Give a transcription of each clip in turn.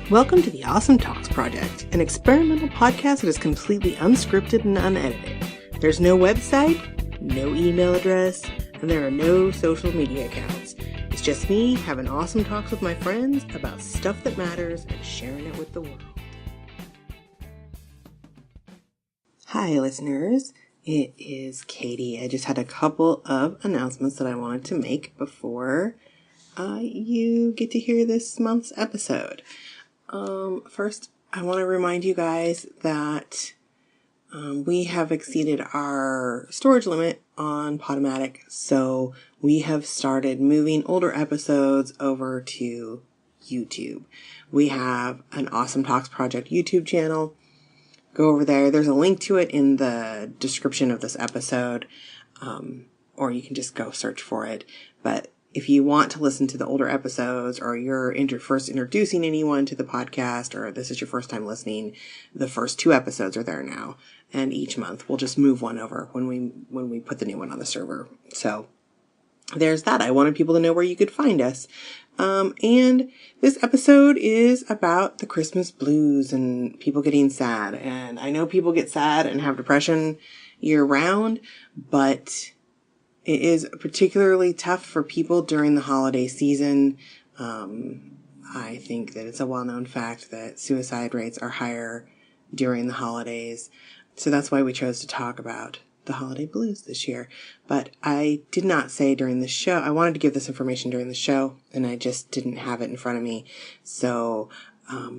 Welcome to the Awesome Talks Project, an experimental podcast that is completely unscripted and unedited. There's no website, no email address, and there are no social media accounts. It's just me having awesome talks with my friends about stuff that matters and sharing it with the world. Hi, listeners. It is Katie. I just had a couple of announcements that I wanted to make before you get to hear this month's episode. First, I want to remind you guys that we have exceeded our storage limit on Podomatic, so we have started moving older episodes over to YouTube. We have an Awesome Talks Project YouTube channel. Go over there. There's a link to it in the description of this episode, or you can just go search for it. But if you want to listen to the older episodes, or you're first introducing anyone to the podcast, or this is your first time listening, the first 2 episodes are there now. And each month we'll just move one over when we put the new one on the server. So there's that. I wanted people to know where you could find us. And this episode is about the Christmas blues and people getting sad. And I know people get sad and have depression year round, but it is particularly tough for people during the holiday season. I think that it's a well-known fact that suicide rates are higher during the holidays. So that's why we chose to talk about the holiday blues this year. But I did not say during the show, I wanted to give this information during the show, and I just didn't have it in front of me. So I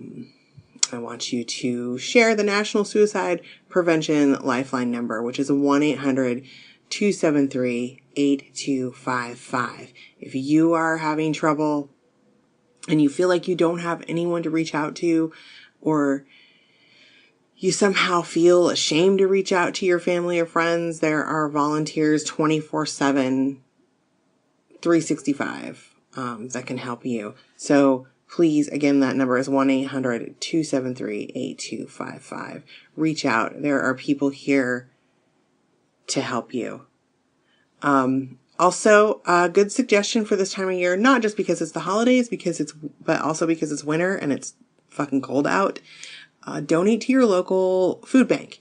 want you to share the National Suicide Prevention Lifeline number, which is 1-800-273-8255. If you are having trouble and you feel like you don't have anyone to reach out to, or you somehow feel ashamed to reach out to your family or friends, there are volunteers 24/7, 365 that can help you. So please, again, that number is 1-800-273-8255. Reach out. There are people here to help you. Also, a good suggestion for this time of year, not just because it's the holidays, but also because it's winter and it's fucking cold out. Donate to your local food bank,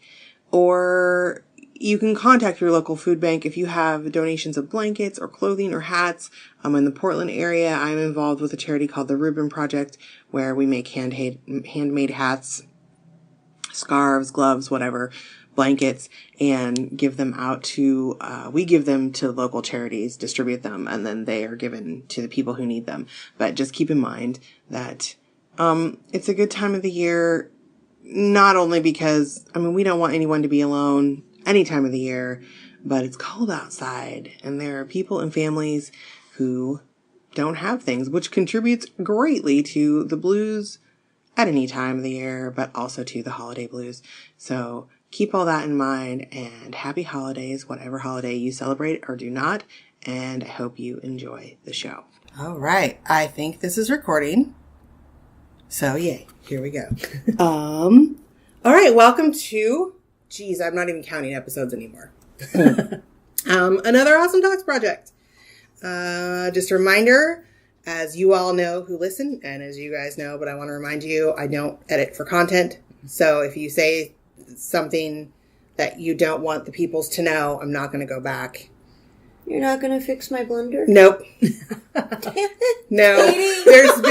or you can contact your local food bank if you have donations of blankets or clothing or hats. In the Portland area, I'm involved with a charity called the Ribbon Project, where we make handmade hats, scarves, gloves, whatever, blankets, and give them out to, we give them to local charities, distribute them, and then they are given to the people who need them. But just keep in mind that it's a good time of the year. Not only because, we don't want anyone to be alone any time of the year, but it's cold outside and there are people and families who don't have things, which contributes greatly to the blues at any time of the year, but also to the holiday blues. So keep all that in mind, and happy holidays, whatever holiday you celebrate or do not. And I hope you enjoy the show. All right. I think this is recording. So, yay. Here we go. All right. Welcome to, I'm not even counting episodes anymore. Another Awesome Talks Project. Just a reminder, as you all know who listen, and as you guys know, but I want to remind you, I don't edit for content. So if you say something that you don't want the peoples to know, I'm not going to go back. You're not going to fix my blender? Nope. No. There's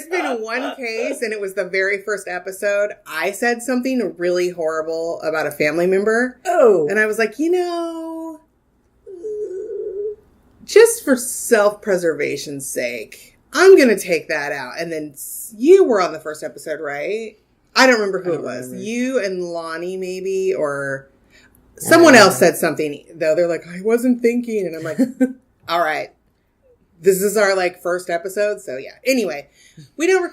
been one case, and it was the very first episode. I said something really horrible about a family member. Oh. And I was like, just for self-preservation's sake, I'm going to take that out. And then you were on the first episode, right? I don't remember who it was. Remember. You and Lonnie, maybe, or someone else said something, though. They're like, I wasn't thinking. And I'm like, all right. This is our first episode. So yeah. Anyway, we don't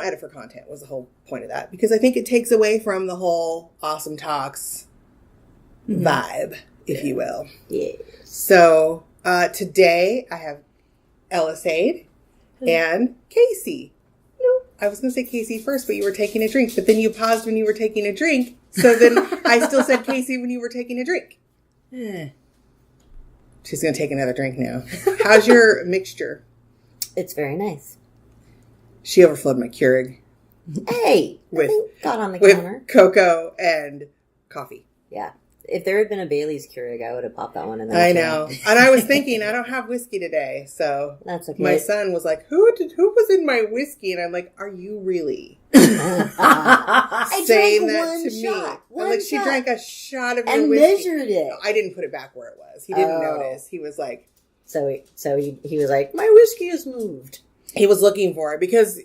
edit for content was the whole point of that, because I think it takes away from the whole Awesome Talks vibe, if you will. Yeah. So, today I have Ellisade and Casey. Nope. I was going to say Casey first, but you were taking a drink, but then you paused when you were taking a drink. So then I still said Casey when you were taking a drink. She's going to take another drink now. How's your mixture? It's very nice. She overflowed my Keurig Hey, With- nothing got on the with counter. cocoa and coffee. Yeah. If there had been a Bailey's Keurig, I would have popped that one in there. I know. And I was thinking, I don't have whiskey today. So That's okay. my son was like, who was in my whiskey? And I'm like, are you really I saying drank that one to me? shot. I'm like, she shot. drank a shot of your and whiskey. measured it. I didn't put it back where it was. He didn't Oh. notice. He was like, So he was like, my whiskey is moved. he was looking for it because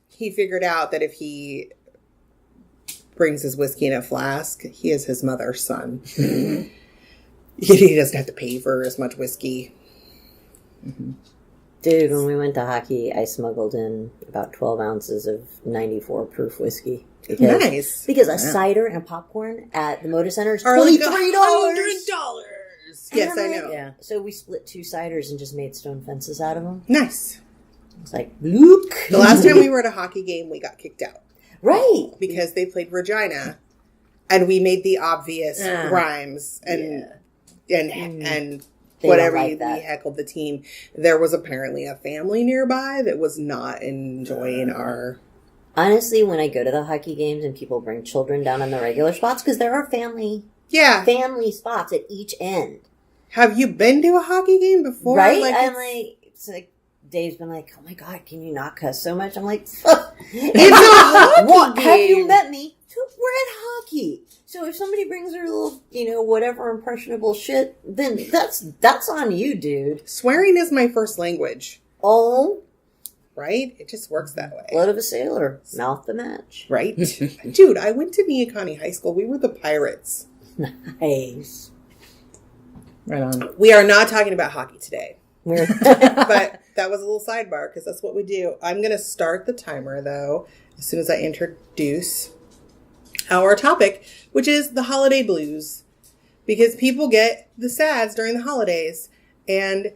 he figured out that if he brings his whiskey in a flask, he is his mother's son. He doesn't have to pay for as much whiskey. Dude, when we went to hockey, I smuggled in about 12 ounces of 94 proof whiskey. Nice. Because a cider and popcorn at the Moda Center is Are like $23. $100. Yes, I know. Yeah. So we split 2 ciders and just made stone fences out of them. Nice. It's like, Luke. The last time we were at a hockey game, we got kicked out Right. because they played Regina, and we made the obvious Ah. rhymes and They whatever don't like we that. heckled the team. There was apparently a family nearby that was not enjoying our. Honestly, when I go to the hockey games and people bring children down in the regular spots, because there are family Yeah. spots at each end. Have you been to a hockey game before? Right? Like, I'm it's- like, it's like, Dave's been like, oh my God, can you not cuss so much? I'm like, It's a hockey What? Have you game. met me? We're at hockey. So if somebody brings their little, whatever impressionable shit, then that's on you, dude. Swearing is my first language, Oh, right? It just works that way. blood of a sailor, mouth the match. Right? Dude, I went to Neoconi High School. We were the Pirates. Nice. Right on. We are not talking about hockey today. We're But that was a little sidebar because that's what we do. I'm going to start the timer, though, as soon as I introduce our topic, which is the holiday blues. Because people get the sads during the holidays. And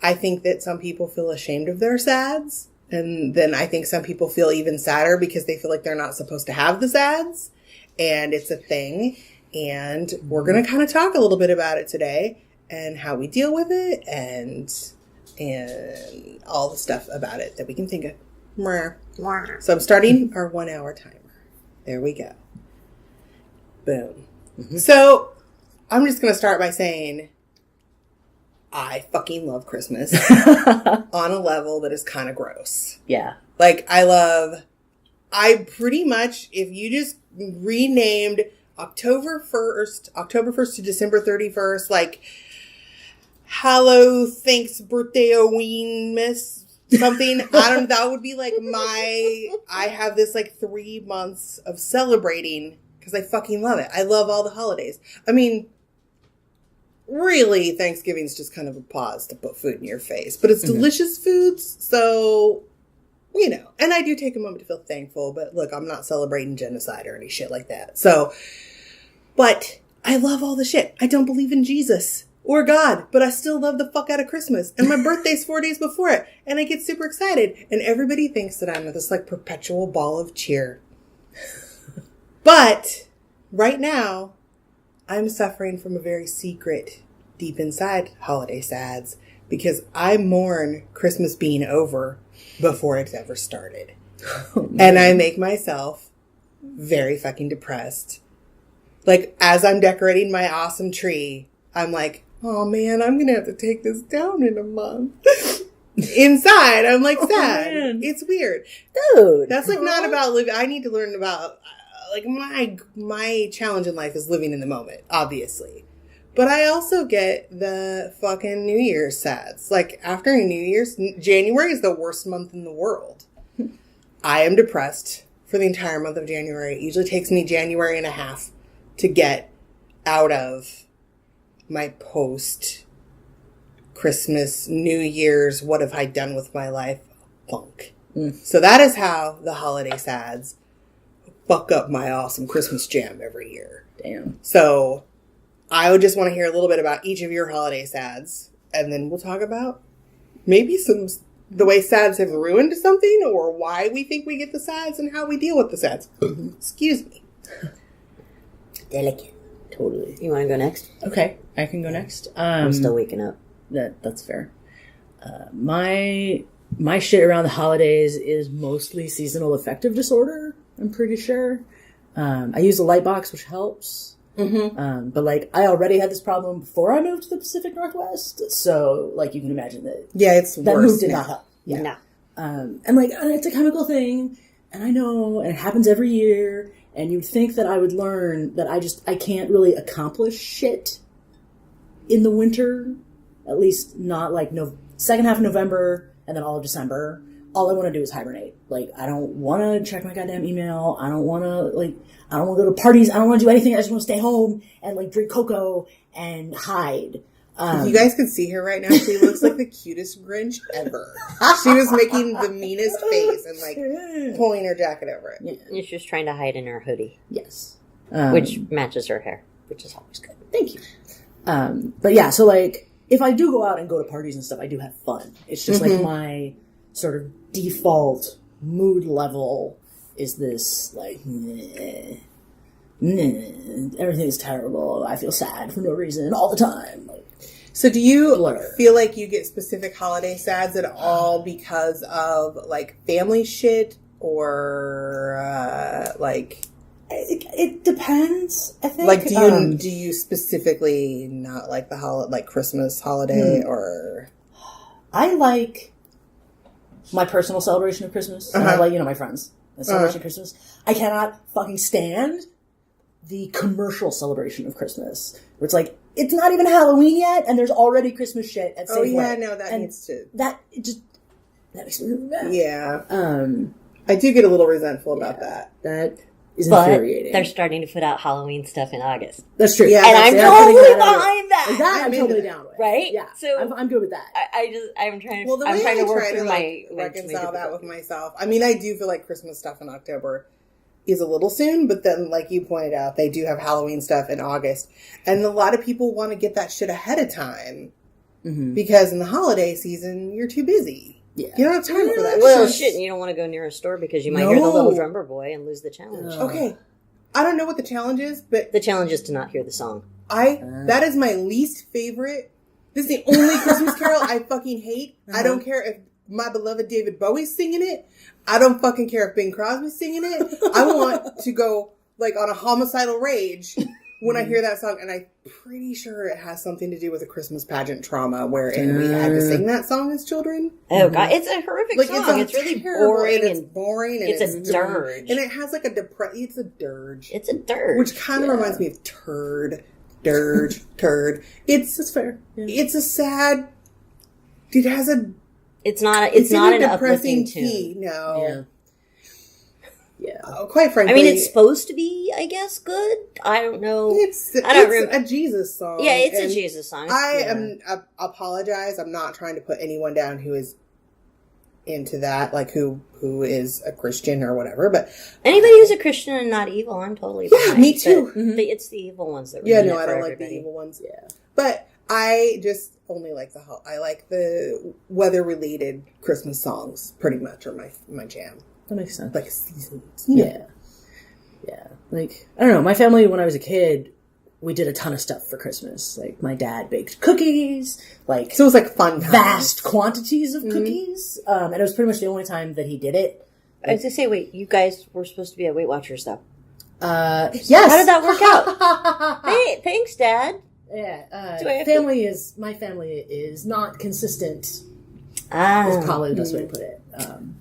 I think that some people feel ashamed of their sads. And then I think some people feel even sadder because they feel like they're not supposed to have the sads. And it's a thing. And we're going to kind of talk a little bit about it today and how we deal with it and all the stuff about it that we can think of. Mwah. So I'm starting our 1 hour timer. There we go. Boom. So I'm just going to start by saying I fucking love Christmas on a level that is kind of gross. Yeah. Like, I pretty much, if you just renamed October 1st to December 31st, like, hello, thanks, birthday, Oween, miss, something, I don't know, that would be like I have this like 3 months of celebrating because I fucking love it. I love all the holidays. I mean, really, Thanksgiving's just kind of a pause to put food in your face, but it's delicious foods, so, and I do take a moment to feel thankful, but look, I'm not celebrating genocide or any shit like that. So, but I love all the shit. I don't believe in Jesus or God, but I still love the fuck out of Christmas. And my birthday's 4 days before it. And I get super excited. And everybody thinks that I'm this like perpetual ball of cheer. But right now, I'm suffering from a very secret, deep inside holiday sads because I mourn Christmas being over before it's ever started. And I make myself very fucking depressed. Like, as I'm decorating my awesome tree, I'm like, oh man, I'm going to have to take this down in a month. Inside, I'm like sad. Man. It's weird. dude. That's like not about living. I need to learn about, like, my challenge in life is living in the moment, obviously. But I also get the fucking New Year's sads. Like, after New Year's, January is the worst month in the world. I am depressed for the entire month of January. It usually takes me January and a half to get out of my post-Christmas, New Year's, what have I done with my life funk. So that is how the holiday sads fuck up my awesome Christmas jam every year. Damn. So I would just want to hear a little bit about each of your holiday sads, and then we'll talk about maybe the way sads have ruined something, or why we think we get the sads and how we deal with the sads. Excuse me. Delicate. Totally. You want to go next? Okay, I can go next. I'm still waking up. That's fair. My my shit around the holidays is mostly seasonal affective disorder. I'm pretty sure. I use a light box, which helps. Mm-hmm. But like, I already had this problem before I moved to the Pacific Northwest, so like, you can imagine that. Yeah, it's that worse move did now. not help. Yeah. No. And like, it's a chemical thing, and I know, and it happens every year. And you'd think that I would learn that I can't really accomplish shit in the winter, at least not like second half of November and then all of December. All I want to do is hibernate. Like, I don't want to check my goddamn email. I don't want to go to parties. I don't want to do anything. I just want to stay home and like drink cocoa and hide. If you guys could see her right now, she looks like the cutest Grinch ever. She was making the meanest face and like pulling her jacket over it. Yeah. She's just trying to hide in her hoodie, Yes. which matches her hair, which is always good. Thank you. But yeah, so like, if I do go out and go to parties and stuff, I do have fun. It's just like my sort of default mood level is this like, everything's terrible. I feel sad for no reason all the time. Like, So do you Blur. feel like you get specific holiday sads at all because of like family shit or like it depends, I think. like do you specifically not like the like Christmas holiday or I like my personal celebration of Christmas. And I like, my friends' celebration of Christmas. I cannot fucking stand the commercial celebration of Christmas. Where it's like, it's not even Halloween yet, and there's already Christmas shit at Safeway. Oh yeah, no, that needs to That makes me really mad. Yeah. I do get a little resentful about that. That is But infuriating. they're starting to put out Halloween stuff in August. That's true. Yeah, And I'm they're totally putting that out. behind that. Like that I'm into totally that. down with. Right? Yeah. So- I'm good with that. I'm trying to. Well, the way I'm trying I to work try to through like my reconcile that with myself. I mean, I do feel like Christmas stuff in October is a little soon, but then, like you pointed out, they do have Halloween stuff in August, and a lot of people want to get that shit ahead of time because in the holiday season you're too busy. Yeah. You don't have time for that. Well, shit. shit, you don't want to go near a store because you might hear the little drummer boy and lose the challenge. Okay, I don't know what the challenge is, but The challenge is to not hear the song. that is my least favorite. This is the only Christmas carol I fucking hate. I don't care if my beloved David Bowie's singing it. I don't fucking care if Bing Crosby's singing it. I want to go like on a homicidal rage when I hear that song, and I'm pretty sure it has something to do with a Christmas pageant trauma wherein we had to sing that song as children. Oh god, it's a horrific Like song. it's It's really terrible, boring and it's and boring, and it's a dirge. and it has like a it's a dirge, it's a dirge. which kind of reminds me of turd. It's fair. Yeah. It's a sad. It has a. It's not. It's not in an a depressing uplifting key. tune. No. Yeah. Quite frankly, I mean, it's supposed to be, I guess, good. I don't know. It's I don't a Jesus song. Yeah, it's a and Jesus song. I apologize. I'm not trying to put anyone down who is into that, like who is a Christian or whatever. But Anybody who's a Christian and not evil, I'm totally yeah, behind. me too. But it's the evil ones that Yeah, ruin no, it I for don't like everybody. the evil ones. Yeah. But I just only like I like the weather related Christmas songs. Pretty much are my jam. That makes sense. Like seasons. Yeah. Yeah. Like, I don't know. My family, when I was a kid, we did a ton of stuff for Christmas. Like, my dad baked cookies, like, So it was like fun times. vast quantities of cookies. And it was pretty much the only time that he did it. I was going to say, wait, you guys were supposed to be at Weight Watchers, though. Yes. How did that work out? Hey, thanks, Dad. Yeah. Do I have to- My family is not consistent, is Ah. probably the best way to put it.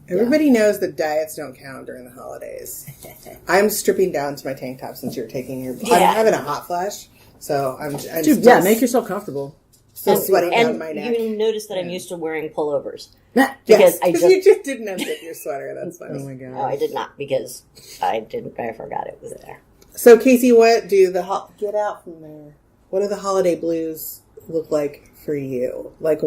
Everybody knows that diets don't count during the holidays. I'm stripping down to my tank top since you're taking your. Yeah. I'm having a hot flash, so I'm Dude, yeah, make yourself comfortable. still sweating down And my neck. you notice that I'm used to wearing pullovers. Yes. Because I just... you just didn't unzip your sweater. That's funny. Oh my god. No, I did not, because I forgot it was there. So Casey, what do get out from there? What do the holiday blues look like for you? Like,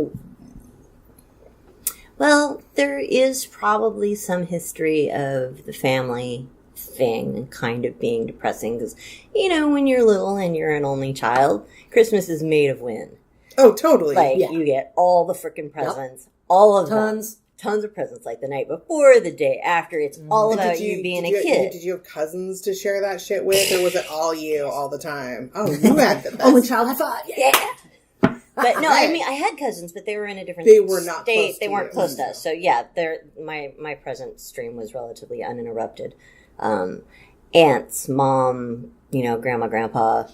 Well, there is probably some history of the family thing kind of being depressing because, when you're little and you're an only child, Christmas is made of win. oh, totally. Like, Yeah. you get all the frickin' presents, all of them. Tons of presents, like the night before, the day after. It's all And about you being a kid. Did you have cousins to share that shit with, or was it all you all the time? Oh, you had the best. Only child high five. Yeah. But no, I mean, I had cousins, but they were in a different They were not state. close They to weren't you. close to us. So yeah, my present stream was relatively uninterrupted. Aunts, mom, grandma, grandpa.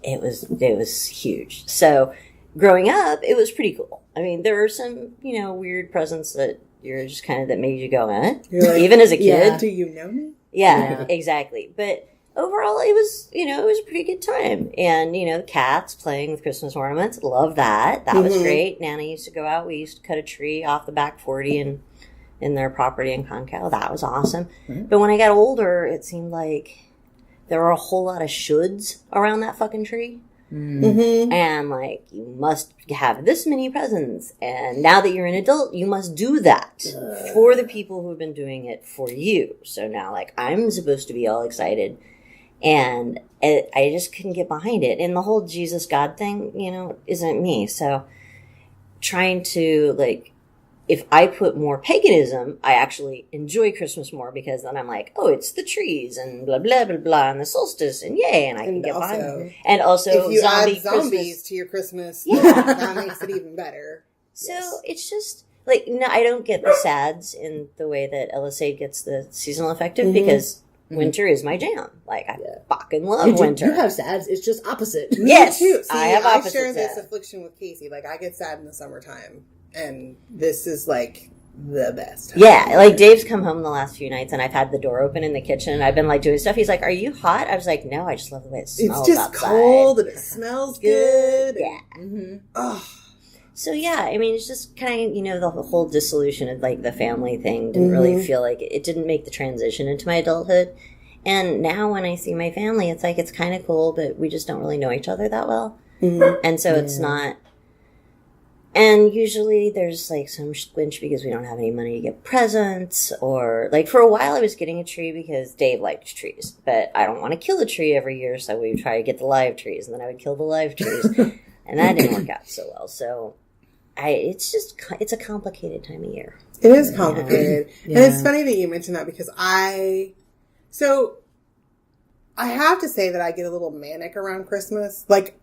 It was huge. So growing up, it was pretty cool. I mean, there were some, weird presents that you're just kind of, that made you go, You're like, even as a kid. Yeah. do you know me? Yeah, exactly. But overall, it was, it was a pretty good time. And, cats playing with Christmas ornaments. Love that. That was great. Nana used to go out. We used to cut a tree off the back 40 in their property in Concal. That was awesome. But when I got older, it seemed like there were a whole lot of shoulds around that fucking tree. And like, you must have this many presents, and now that you're an adult, you must do that for the people who have been doing it for you. So now, like, I'm supposed to be all excited, and I just couldn't get behind it. And the whole Jesus God thing, isn't me. So trying to, like, if I put more paganism, I actually enjoy Christmas more, because then I'm like, oh, it's the trees and blah, blah, blah, blah, and the solstice, and yay, and I can get behind it. And also, if you add zombies Christmas. to your Christmas, Yeah. that makes it even better. So it's just, like, no, I don't get the SADs in the way that LSA gets the seasonal affective, because winter is my jam. Like, I fucking love winter. You have SADs. It's just opposite. Yes, Me too. See, I have opposite share this SAD. affliction with Casey. Like, I get sad in the summertime, and this is like the best time. Yeah, like, Dave's come home the last few nights, and I've had the door open in the kitchen, and I've been, like, doing stuff. He's like, are you hot? I was like, no, I just love the way it smells It's just outside. cold, and it smells good. Yeah. Oh, So, yeah, I mean, it's just kind of, the whole dissolution of, like, the family thing didn't really feel like it didn't make the transition into my adulthood. And now when I see my family, it's like, it's kind of cool, but we just don't really know each other that well. And so it's not. And usually there's, like, some squinch because we don't have any money to get presents, or, like, for a while I was getting a tree because Dave liked trees, but I don't want to kill a tree every year, so we would try to get the live trees, and then I would kill the live trees, and that didn't work out so well. So it's a complicated time of year. it is complicated. Yeah. And it's funny that you mentioned that, because I have to say that I get a little manic around Christmas. Like,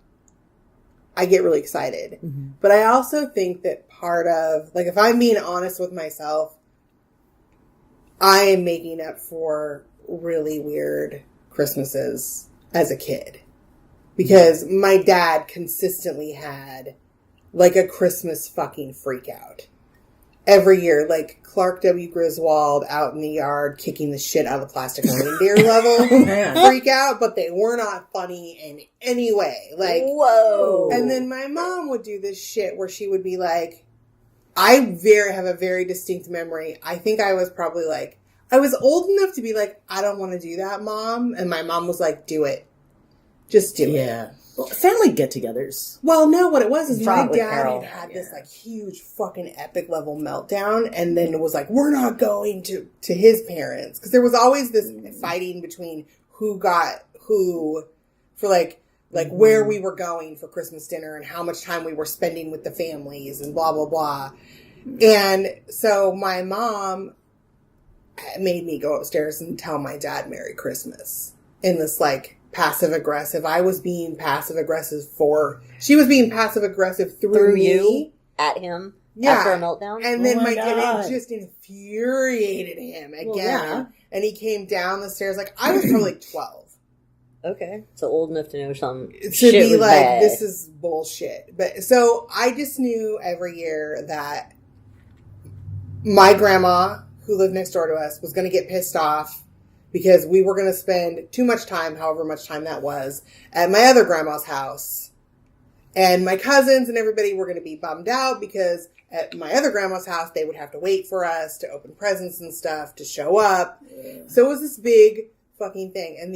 I get really excited. But I also think that part of, like, if I'm being honest with myself, I am making up for really weird Christmases as a kid. Because my dad consistently had, like, a Christmas fucking freak out. Every year, like, Clark W. Griswold out in the yard kicking the shit out of the plastic reindeer level freak out, but they were not funny in any way. Like, Whoa. and then my mom would do this shit where she would be like, have a very distinct memory. I think I was probably like, I was old enough to be like, I don't want to do that, Mom. And my mom was like, do it. Just do it. Yeah. Well, family get-togethers. Well, no, what it was is my Fraught with dad peril. had this, like, huge fucking epic level meltdown, and then it was like, we're not going to his parents. Because there was always this fighting between who got who for, like where we were going for Christmas dinner and how much time we were spending with the families and blah, blah, blah. And so my mom made me go upstairs and tell my dad Merry Christmas in this, like, passive aggressive. I was being passive aggressive she was being passive aggressive through me. You at him after a meltdown. And then Oh my and God. it just infuriated him again. Well, yeah. And he came down the stairs, like, I was probably like 12. Okay, so old enough to know some To shit be was like, bad. this is bullshit. But so I just knew every year that my grandma, who lived next door to us, was going to get pissed off because we were going to spend too much time, however much time that was, at my other grandma's house. And my cousins and everybody were going to be bummed out because at my other grandma's house, they would have to wait for us to open presents and stuff to show up. So it was this big fucking thing. And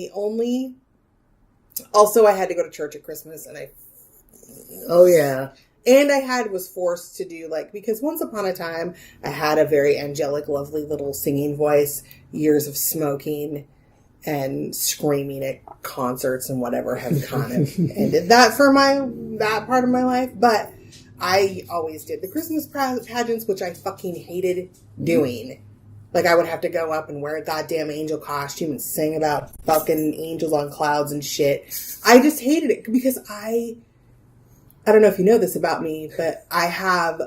also I had to go to church at Christmas, and I was forced to do, like, because once upon a time I had a very angelic, lovely little singing voice, years of smoking and screaming at concerts and whatever have kind of ended that part of my life. But I always did the Christmas pageants, which I fucking hated doing. Like, I would have to go up and wear a goddamn angel costume and sing about fucking angels on clouds and shit. I just hated it because I I don't know if you know this about me, but I have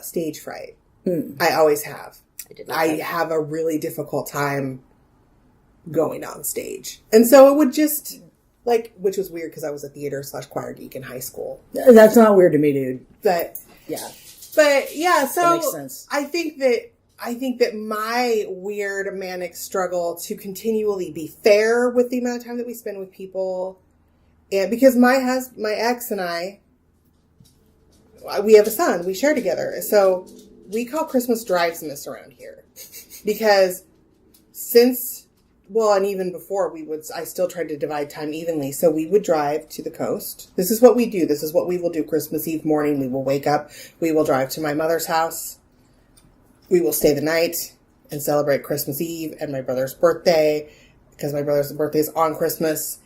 stage fright. I always have. I have a really difficult time going on stage. And so it would just, like, which was weird because I was a theater/choir geek in high school. That's not weird to me, dude. But yeah. But yeah, so that makes sense. I think that my weird manic struggle to continually be fair with the amount of time that we spend with people, and because my ex and I, we have a son, we share together, so we call Christmas drive-smas around here, because and even before I still tried to divide time evenly. So we would drive to the coast. This is what we do. This is what we will do. Christmas Eve morning, we will wake up. We will drive to my mother's house. We will stay the night and celebrate Christmas Eve and my brother's birthday, because my brother's birthday is on Christmas.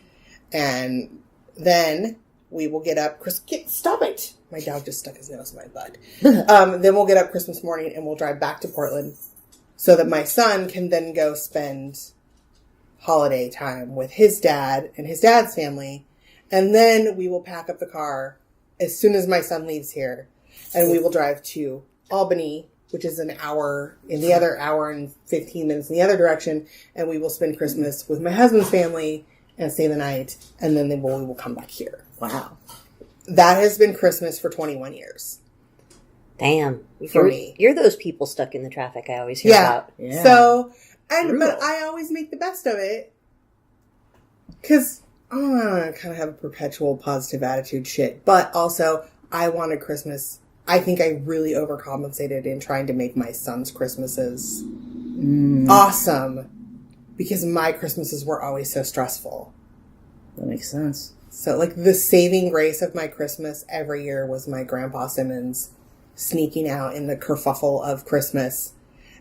And then we will get up. Stop it. My dog just stuck his nose in my butt. Then we'll get up Christmas morning and we'll drive back to Portland so that my son can then go spend holiday time with his dad and his dad's family. And then we will pack up the car as soon as my son leaves here. And we will drive to Albany, which is an hour in the other hour and 15 minutes in the other direction. And we will spend Christmas with my husband's family and stay the night. And then we will come back here. Wow. That has been Christmas for 21 years. Damn. For me. You're those people stuck in the traffic I always hear about. Yeah. So, but I always make the best of it. Because I kind of have a perpetual positive attitude shit. But also, I wanted Christmas. I think I really overcompensated in trying to make my son's Christmases awesome. Because my Christmases were always so stressful. That makes sense. So, like, the saving grace of my Christmas every year was my Grandpa Simmons sneaking out in the kerfuffle of Christmas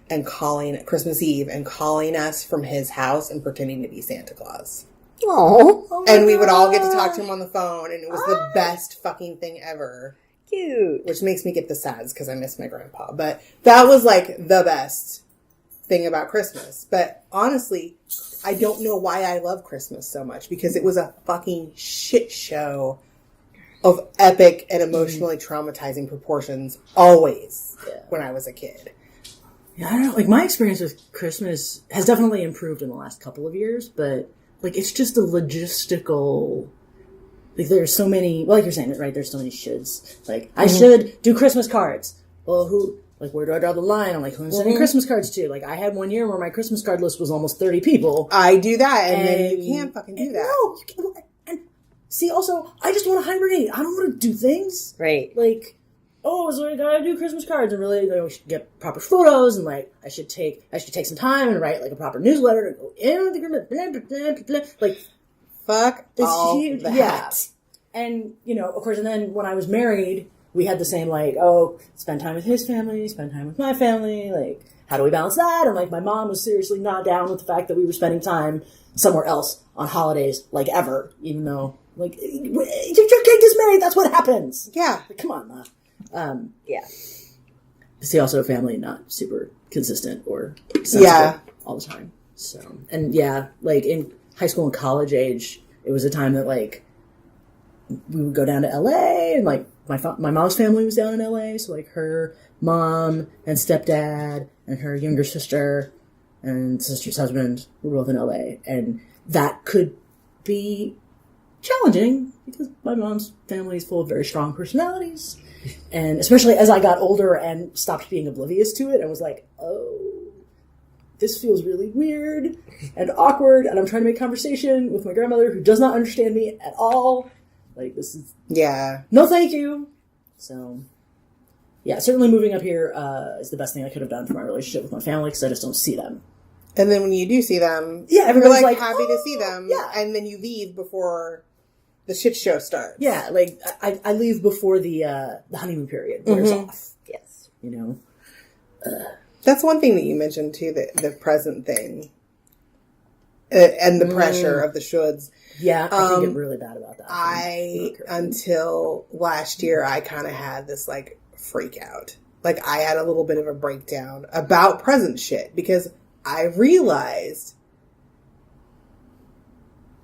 and calling Christmas Eve and calling us from his house and pretending to be Santa Claus. Oh, And we would all get to talk to him on the phone, and it was the best fucking thing ever. cute. Which makes me get the sads because I miss my grandpa. But that was, like, the best thing about Christmas. But honestly, I don't know why I love Christmas so much, because it was a fucking shit show of epic and emotionally traumatizing proportions always when I was a kid. Yeah, I don't know. Like, my experience with Christmas has definitely improved in the last couple of years, but, like, it's just a logistical... Like, there's so many... Well, like you're saying, right? There's so many shoulds. Like, I should do Christmas cards. Well, where do I draw the line? I'm like, who am I sending Christmas cards to? Like, I had one year where my Christmas card list was almost 30 people. I do that, and then you can't fucking do that. No, you can't. And see, also, I just want to hibernate. I don't want to do things. Right. Like, so I gotta do Christmas cards, and really, we should get proper photos, and, like, I should take some time and write, like, a proper newsletter and go in the group, blah, blah, blah, blah, blah. Like, Fuck all huge. that. Yeah. And, of course, and then when I was married, we had the same, like, spend time with his family, spend time with my family, like, how do we balance that? And, like, my mom was seriously not down with the fact that we were spending time somewhere else on holidays, like, ever, even though, like, your kid gets married, that's what happens. Yeah. Like, come on, Ma. Yeah. See, also family not super consistent or sensible all the time. So, and like, in high school and college age, it was a time that, like, we would go down to LA, and, like, my mom's family was down in LA, so, like, her mom and stepdad and her younger sister and sister's husband were both in LA, and that could be challenging because my mom's family is full of very strong personalities, and especially as I got older and stopped being oblivious to it and was like, this feels really weird and awkward, and I'm trying to make conversation with my grandmother who does not understand me at all. Like, this is... Yeah. No, thank you. So, yeah, certainly moving up here is the best thing I could have done for my relationship with my family, because I just don't see them. And then when you do see them, everybody's you're, like, happy to see them. Yeah. And then you leave before the shit show starts. Yeah, like, I leave before the honeymoon period wears off. Yes. That's one thing that you mentioned, too, the present thing. And the pressure of the shoulds. Yeah, I can get really bad about that. Until last year, I kind of had this, like, freak out. Like, I had a little bit of a breakdown about present shit, because I realized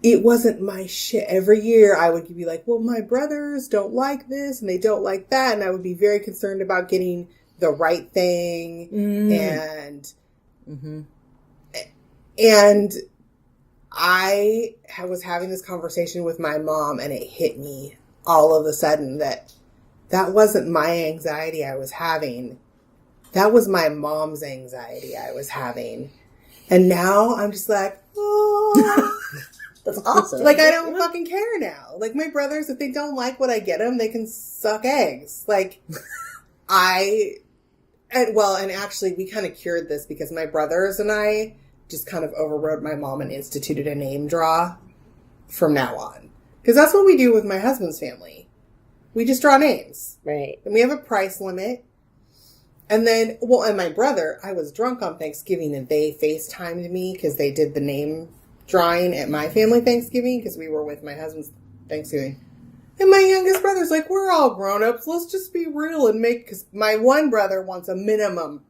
it wasn't my shit. Every year I would be like, well, my brothers don't like this and they don't like that. And I would be very concerned about getting the right thing. And I was having this conversation with my mom, and it hit me all of a sudden that wasn't my anxiety I was having. That was my mom's anxiety I was having. And now I'm just like, oh. That's awesome. Like, I don't fucking care now. Like, my brothers, if they don't like what I get them, they can suck eggs. Like, and actually, we kind of cured this because my brothers and I just kind of overrode my mom and instituted a name draw from now on. Because that's what we do with my husband's family. We just draw names. Right. And we have a price limit. And then, and my brother, I was drunk on Thanksgiving and they FaceTimed me because they did the name drawing at my family Thanksgiving because we were with my husband's Thanksgiving. And my youngest brother's like, we're all grown-ups. Let's just be real and because my one brother wants a minimum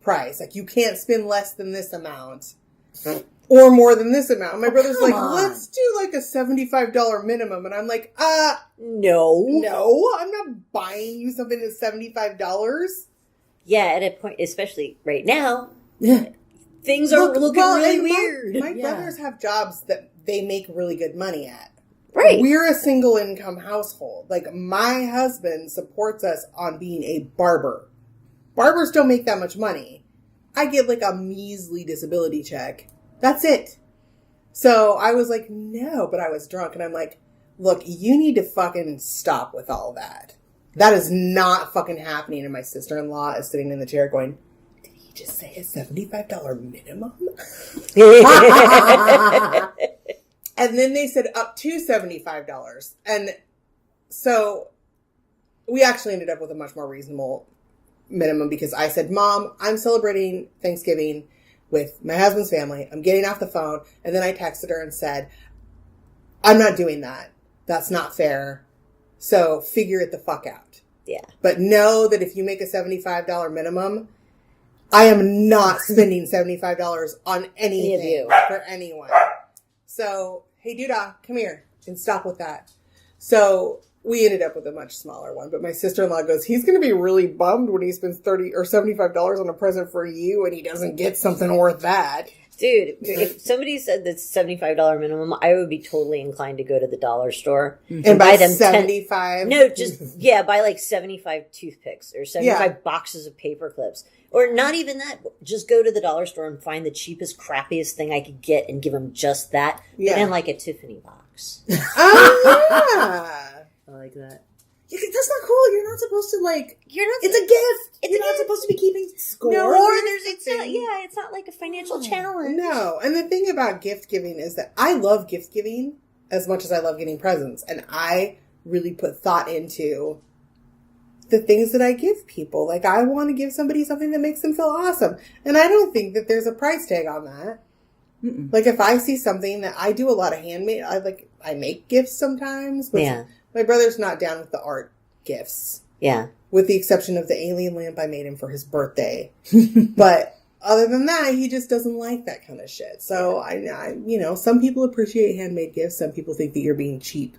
price. Like, you can't spend less than this amount or more than this amount. My brother's like, let's do like a $75 minimum. And I'm like, no, I'm not buying you something that's $75. Yeah, at a point, especially right now, Yeah. things are looking really weird. My brothers have jobs that they make really good money at. Right. We're a single income household. Like, my husband supports us on being a barber. Barbers don't make that much money. I get like a measly disability check. That's it. So I was like, no, but I was drunk and I'm like, look, you need to fucking stop with all that. That is not fucking happening. And my sister-in-law is sitting in the chair going, did he just say a $75 minimum? And then they said up to $75. And so we actually ended up with a much more reasonable minimum because I said, Mom, I'm celebrating Thanksgiving with my husband's family. I'm getting off the phone. And then I texted her and said, I'm not doing that. That's not fair. So figure it the fuck out. Yeah. But know that if you make a $75 minimum, I am not spending $75 on anything for anyone. So, hey, Doodah, come here and stop with that. So we ended up with a much smaller one. But my sister-in-law goes, he's going to be really bummed when he spends $30 or $75 on a present for you and he doesn't get something worth that. Dude, if somebody said that's $75 minimum, I would be totally inclined to go to the dollar store and buy them 75. Buy like 75 toothpicks or 75 boxes of paper clips. Or not even that. Just go to the dollar store and find the cheapest, crappiest thing I could get and give them just that. Yeah. But in like a Tiffany box. Oh, yeah. I like that. That's not cool. You're not supposed to it's a gift. You're not supposed to be keeping score. No, or it's not like a financial challenge. No. And the thing about gift giving is that I love gift giving as much as I love getting presents. And I really put thought into the things that I give people. Like, I want to give somebody something that makes them feel awesome. And I don't think that there's a price tag on that. Mm-mm. Like, if I see something that I do a lot of handmade, I make gifts sometimes. But my brother's not down with the art gifts. Yeah. With the exception of the alien lamp I made him for his birthday. But other than that, he just doesn't like that kind of shit. So, I some people appreciate handmade gifts. Some people think that you're being cheap.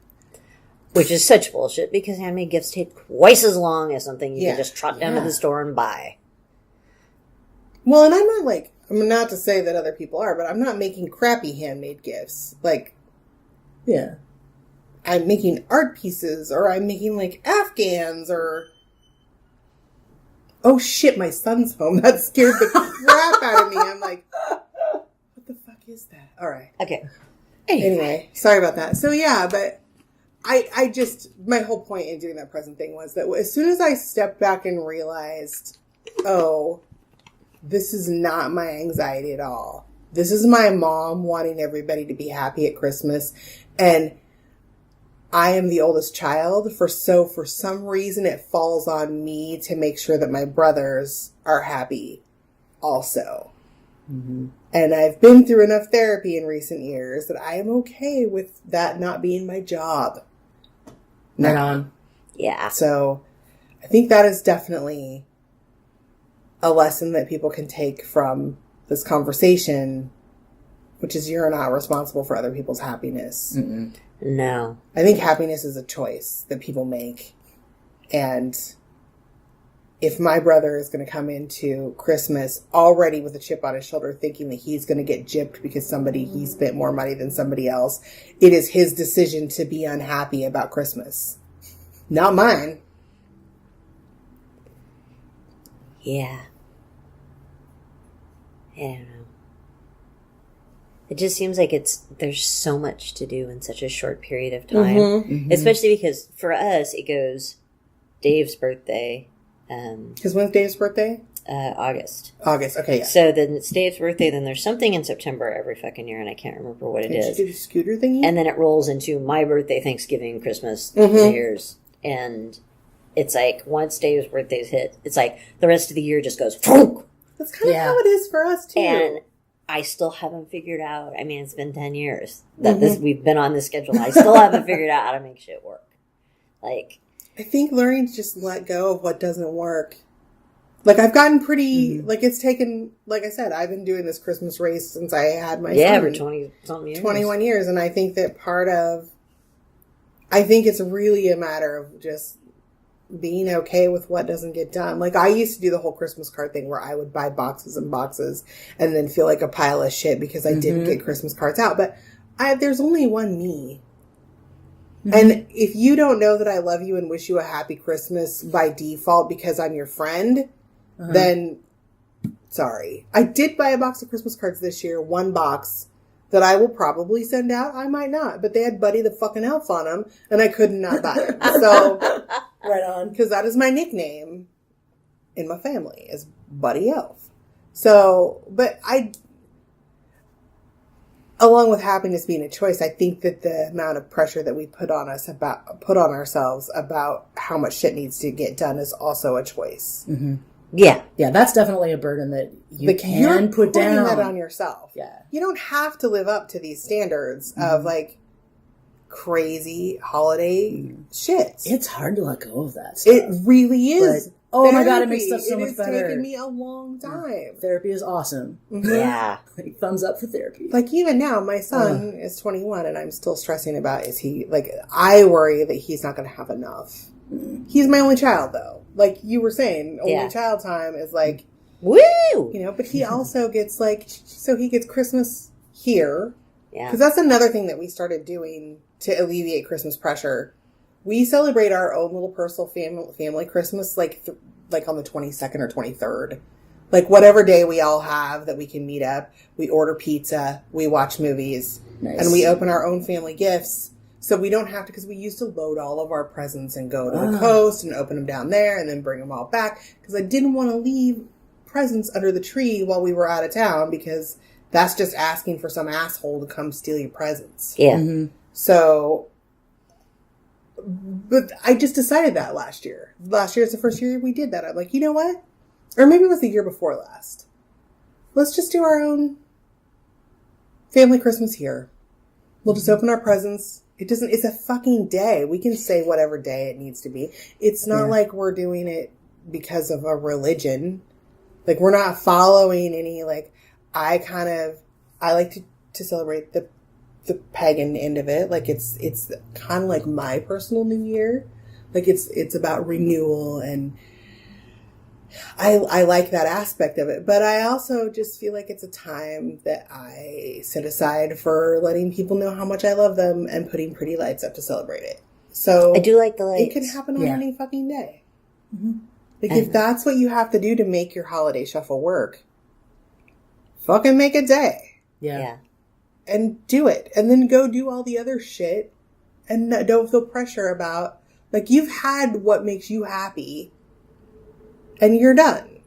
Which is such bullshit because handmade gifts take twice as long as something you can just trot down to the store and buy. Well, and I'm not to say that other people are, but I'm not making crappy handmade gifts. I'm making art pieces, or I'm making like Afghans, or oh shit, my son's home. That scared the crap out of me. I'm like, what the fuck is that? All right. Okay. Anyway, sorry about that. So yeah, but I just, my whole point in doing that present thing was that as soon as I stepped back and realized, oh, this is not my anxiety at all. This is my mom wanting everybody to be happy at Christmas. And I am the oldest child. For some reason, it falls on me to make sure that my brothers are happy also. Mm-hmm. And I've been through enough therapy in recent years that I am okay with that not being my job. Right on. Yeah. So I think that is definitely a lesson that people can take from this conversation which is you're not responsible for other people's happiness. No. I think happiness is a choice that people make. And if my brother is going to come into Christmas already with a chip on his shoulder thinking that he's going to get gypped because he spent more money than somebody else, it is his decision to be unhappy about Christmas. Not mine. Yeah. I don't know. It just seems like there's so much to do in such a short period of time. Especially because for us, it goes Dave's birthday. Because when's Dave's birthday? August. August, okay, yeah. So then it's Dave's birthday, then there's something in September every fucking year, and I can't remember what it Did is. you do the scooter thingy? And then it rolls into my birthday, Thanksgiving, Christmas, New Year's. And it's like, once Dave's birthday's hit, it's like the rest of the year just goes, Phoom! That's kind of how it is for us, too. And I still haven't figured out, I mean, it's been 10 years that we've been on this schedule. I still haven't figured out how to make shit work. Like, I think learning to just let go of what doesn't work. Like, I've gotten pretty, like, it's taken, like I said, I've been doing this Christmas race since I had my son. for 20-something years. 21 years. And I think that I think it's really a matter of just being okay with what doesn't get done. Like, I used to do the whole Christmas card thing where I would buy boxes and boxes and then feel like a pile of shit because I didn't get Christmas cards out. But there's only one me. And if you don't know that I love you and wish you a happy Christmas by default because I'm your friend, then sorry. I did buy a box of Christmas cards this year, one box that I will probably send out. I might not, but they had Buddy the fucking Elf on them, and I could not buy it. So, Right on. because that is my nickname in my family, is Buddy Elf. So, but along with happiness being a choice, I think that the amount of pressure that we put on ourselves about how much shit needs to get done is also a choice. Yeah. Yeah, that's definitely a burden that you Like, you're can put putting down. that on yourself. Yeah. You don't have to live up to these standards of like crazy holiday shit. It's hard to let go of that stuff. It really is. But, oh my God, it Therapy. makes stuff so much better. It's taken me a long time. Therapy is awesome. Yeah. Like, thumbs up for therapy. Like, even now, my son is 21 and I'm still stressing about, I worry that he's not going to have enough. He's my only child, though. Like you were saying, only child time is like, Woo! but he also gets he gets Christmas here. Yeah. Because that's another thing that we started doing to alleviate Christmas pressure. We celebrate our own little personal family Christmas like on the 22nd or 23rd. Like, whatever day we all have that we can meet up, we order pizza, we watch movies, and we open our own family gifts. So we don't have to, because we used to load all of our presents and go to the coast and open them down there and then bring them all back. Because I didn't want to leave presents under the tree while we were out of town, because that's just asking for some asshole to come steal your presents. Yeah. So, but I just decided that last year. Last year is the first year we did that. I'm like, you know what? Or maybe it was the year before last. Let's just do our own family Christmas here. We'll just open our presents. It's a fucking day. We can say whatever day it needs to be. It's not like we're doing it because of a religion. Like, we're not following any, like, I like to celebrate the pagan end of it. Like, it's kind of like my personal New Year. Like, it's about renewal, and I like that aspect of it. But I also just feel like it's a time that I set aside for letting people know how much I love them and putting pretty lights up to celebrate it. So I do like the lights. it can happen on any fucking day. Like, if that's what you have to do to make your holiday shuffle work, fucking make a day. Yeah. And do it. And then go do all the other shit. And don't feel pressure about, like, you've had what makes you happy. And you're done.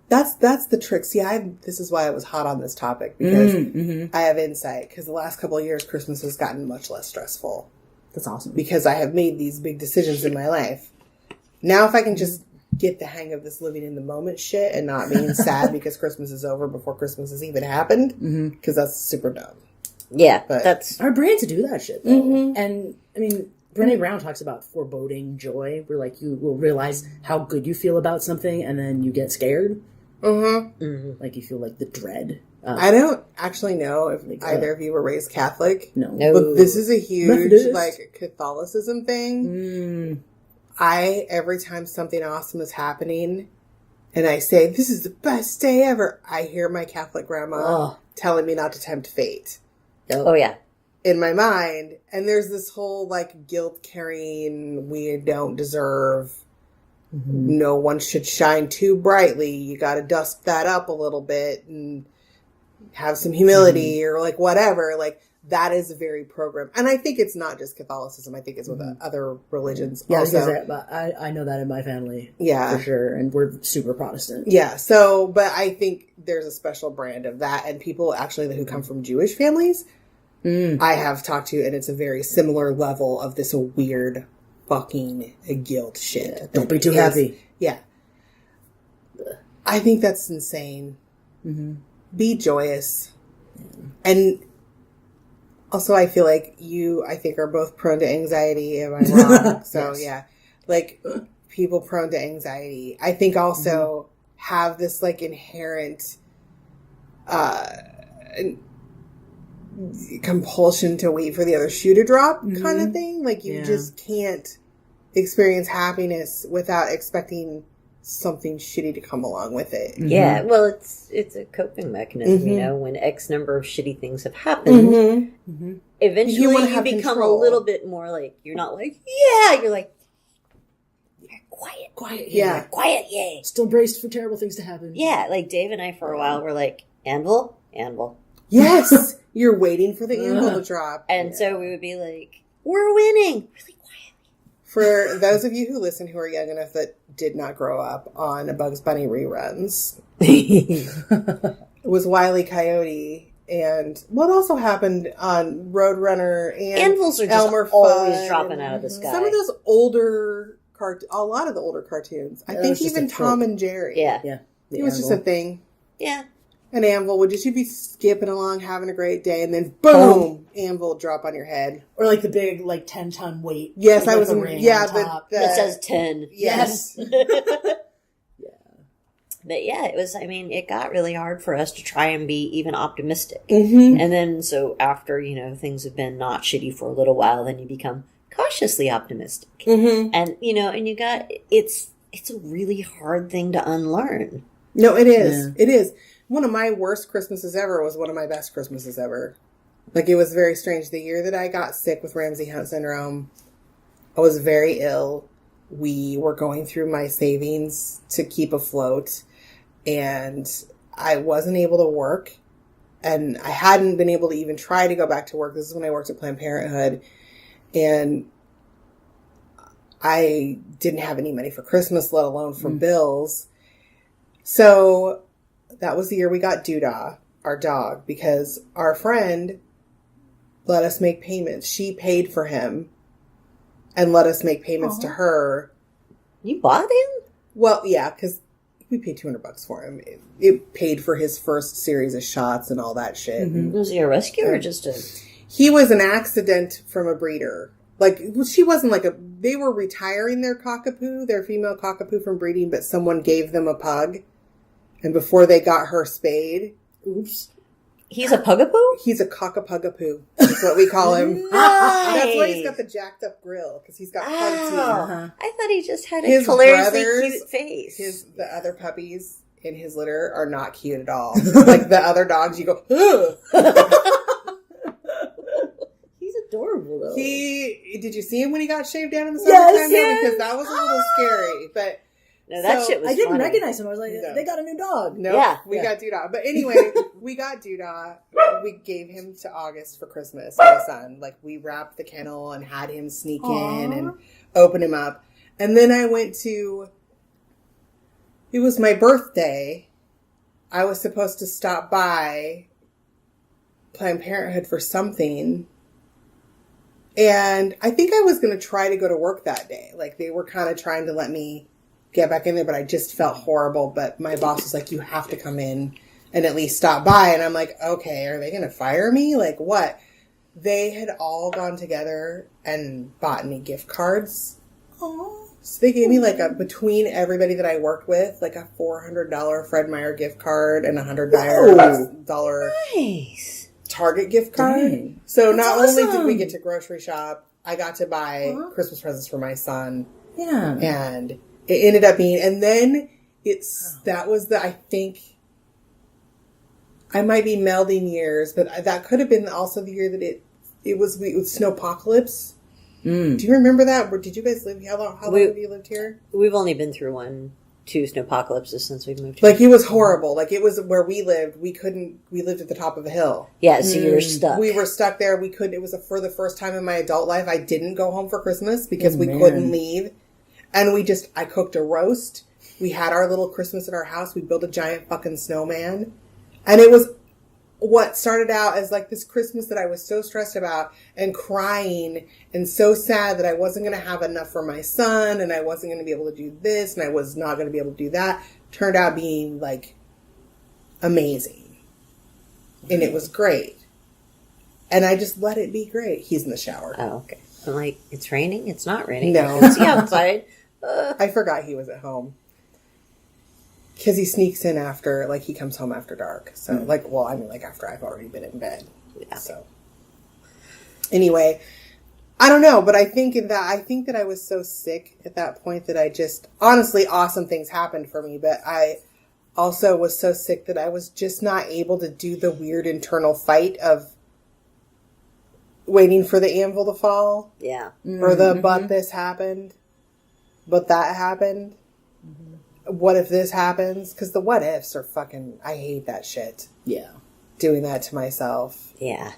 That's the trick. See, this is why I was hot on this topic. Because I have insight. Because the last couple of years, Christmas has gotten much less stressful. That's awesome. Because I have made these big decisions in my life. Now, if I can just get the hang of this living in the moment shit and not being sad because Christmas is over before Christmas has even happened, because that's super dumb. Yeah, But that's... Our brain to do that shit, though. And, I mean, Brené Brown talks about foreboding joy, where, like, you will realize how good you feel about something, and then you get scared. Like, you feel, like, the dread I don't actually know if either of you were raised Catholic. No. But this is a huge, Methodist. like, Catholicism thing. Every time something awesome is happening, and I say, this is the best day ever, I hear my Catholic grandma telling me not to tempt fate. Oh, yeah. In my mind. And there's this whole, like, guilt-carrying, we don't deserve, no one should shine too brightly, you gotta dust that up a little bit, and have some humility, or, like, whatever. Like, that is very programmed. And I think it's not just Catholicism. I think it's with other religions Yeah, also. I was gonna say, but I know that in my family. Yeah. For sure. And we're super Protestant. Yeah, so, but I think there's a special brand of that, and people actually who come from Jewish families, I have talked to, and it's a very similar level of this weird fucking guilt shit. Don't be too happy. Yeah. I think that's insane. Be joyous. And also, I feel like I think, are both prone to anxiety. Am I wrong? So, yeah. Like, people prone to anxiety, I think, also have this, like, inherent compulsion to wait for the other shoe to drop kind of thing. Like, you just can't experience happiness without expecting something shitty to come along with it. Yeah, well, it's a coping mechanism, you know, when X number of shitty things have happened, eventually wanna you have become control. a little bit more like, you're not like, yeah, you're like, quiet, Quiet. Yeah. quiet, yay. Still braced for terrible things to happen. Yeah, like Dave and I for a while were like, anvil, anvil. Yes! You're waiting for the anvil to drop. And so we would be like, we're winning. Really quiet. For those of you who listen who are young enough that did not grow up on Bugs Bunny reruns, it was Wile E. Coyote, and what also happened on Roadrunner and Anvils are just Elmer always Fudd, dropping out of the sky. some of those older a lot of the older cartoons. I That think was just even a trope. Tom and Jerry. Yeah. Yeah. It was just a thing. Yeah. An anvil would just, you'd be skipping along, having a great day, and then boom, anvil drop on your head. Or like the big, like 10-ton weight. Yes, like I was the in, ring yeah, on top. That says 10. yes. But yeah, it was, I mean, it got really hard for us to try and be even optimistic. Mm-hmm. And then, so after, you know, things have been not shitty for a little while, then you become cautiously optimistic. Mm-hmm. And, you know, and you got, it's a really hard thing to unlearn. No, it is. Yeah. It is. One of my worst Christmases ever was one of my best Christmases ever. Like, it was very strange. The year that I got sick with Ramsay Hunt syndrome, I was very ill. We were going through my savings to keep afloat, and I wasn't able to work, and I hadn't been able to even try to go back to work. This is when I worked at Planned Parenthood, and I didn't have any money for Christmas, let alone for bills. So that was the year we got Doodah, our dog, because our friend let us make payments. She paid for him and let us make payments to her. You bought him? Well, yeah, because we paid $200 for him. It paid for his first series of shots and all that shit. Was he a rescue or just a... He was an accident from a breeder. Like, she wasn't like they were retiring their cockapoo, their female cockapoo from breeding, but someone gave them a pug. And before they got her spayed, oops. He's a pugapoo? He's a cockapugapoo. That's what we call him. That's why he's got the jacked up grill, because he's got pug teeth. I thought he just had a His hilariously brothers, cute face. The other puppies in his litter are not cute at all. Like the other dogs, you go, ugh. He's adorable, though. Did you see him when he got shaved down in the Yes, summertime? yes. No, because that was a little scary. But No, that So, shit was I didn't funny. recognize him. I was like, No. they got a new dog. no, Yeah. we got Doodah. But anyway, we got Doodah. We gave him to August for Christmas, my son. Like, we wrapped the kennel and had him sneak in and open him up. And then I went to, it was my birthday. I was supposed to stop by Planned Parenthood for something. And I think I was going to try to go to work that day. Like, they were kind of trying to let me get back in there, but I just felt horrible. But my boss was like, you have to come in and at least stop by. And I'm like, okay, are they going to fire me? Like, what? They had all gone together and bought me gift cards. Aww. So they gave me like between everybody that I worked with, like a $400 Fred Meyer gift card and a $100 Nice. Target gift card. Dang. So That's not only did awesome. we get to grocery shop, I got to buy Christmas presents for my son. Yeah. And it ended up being, and then that was I think, I might be melding years, but that could have been also the year that it was Snowpocalypse. Do you remember that? Or did you guys live? How long have you lived here? We've only been through 2 snowpocalypses since we've moved here. Like, it was horrible. Like, it was where we lived. We lived at the top of a hill. Yeah, so you were stuck. We were stuck there. We couldn't, it was for the first time in my adult life, I didn't go home for Christmas because we couldn't leave. And I cooked a roast. We had our little Christmas at our house. We built a giant fucking snowman. And it was what started out as like this Christmas that I was so stressed about and crying and so sad that I wasn't going to have enough for my son and I wasn't going to be able to do this and I was not going to be able to do that, turned out being like amazing. And it was great. And I just let it be great. He's in the shower. Oh, okay. I'm like, it's raining? It's not raining. No. I can see outside. I forgot he was at home. Because he sneaks in after, like, he comes home after dark. So, after I've already been in bed. Yeah. So, anyway, I don't know, but I think that I was so sick at that point that I just, honestly, awesome things happened for me, but I also was so sick that I was just not able to do the weird internal fight of waiting for the anvil to fall. Yeah. Or but this happened, but that happened. What if this happens? Because the what ifs are fucking, I hate that shit. Yeah. Doing that to myself. Yeah.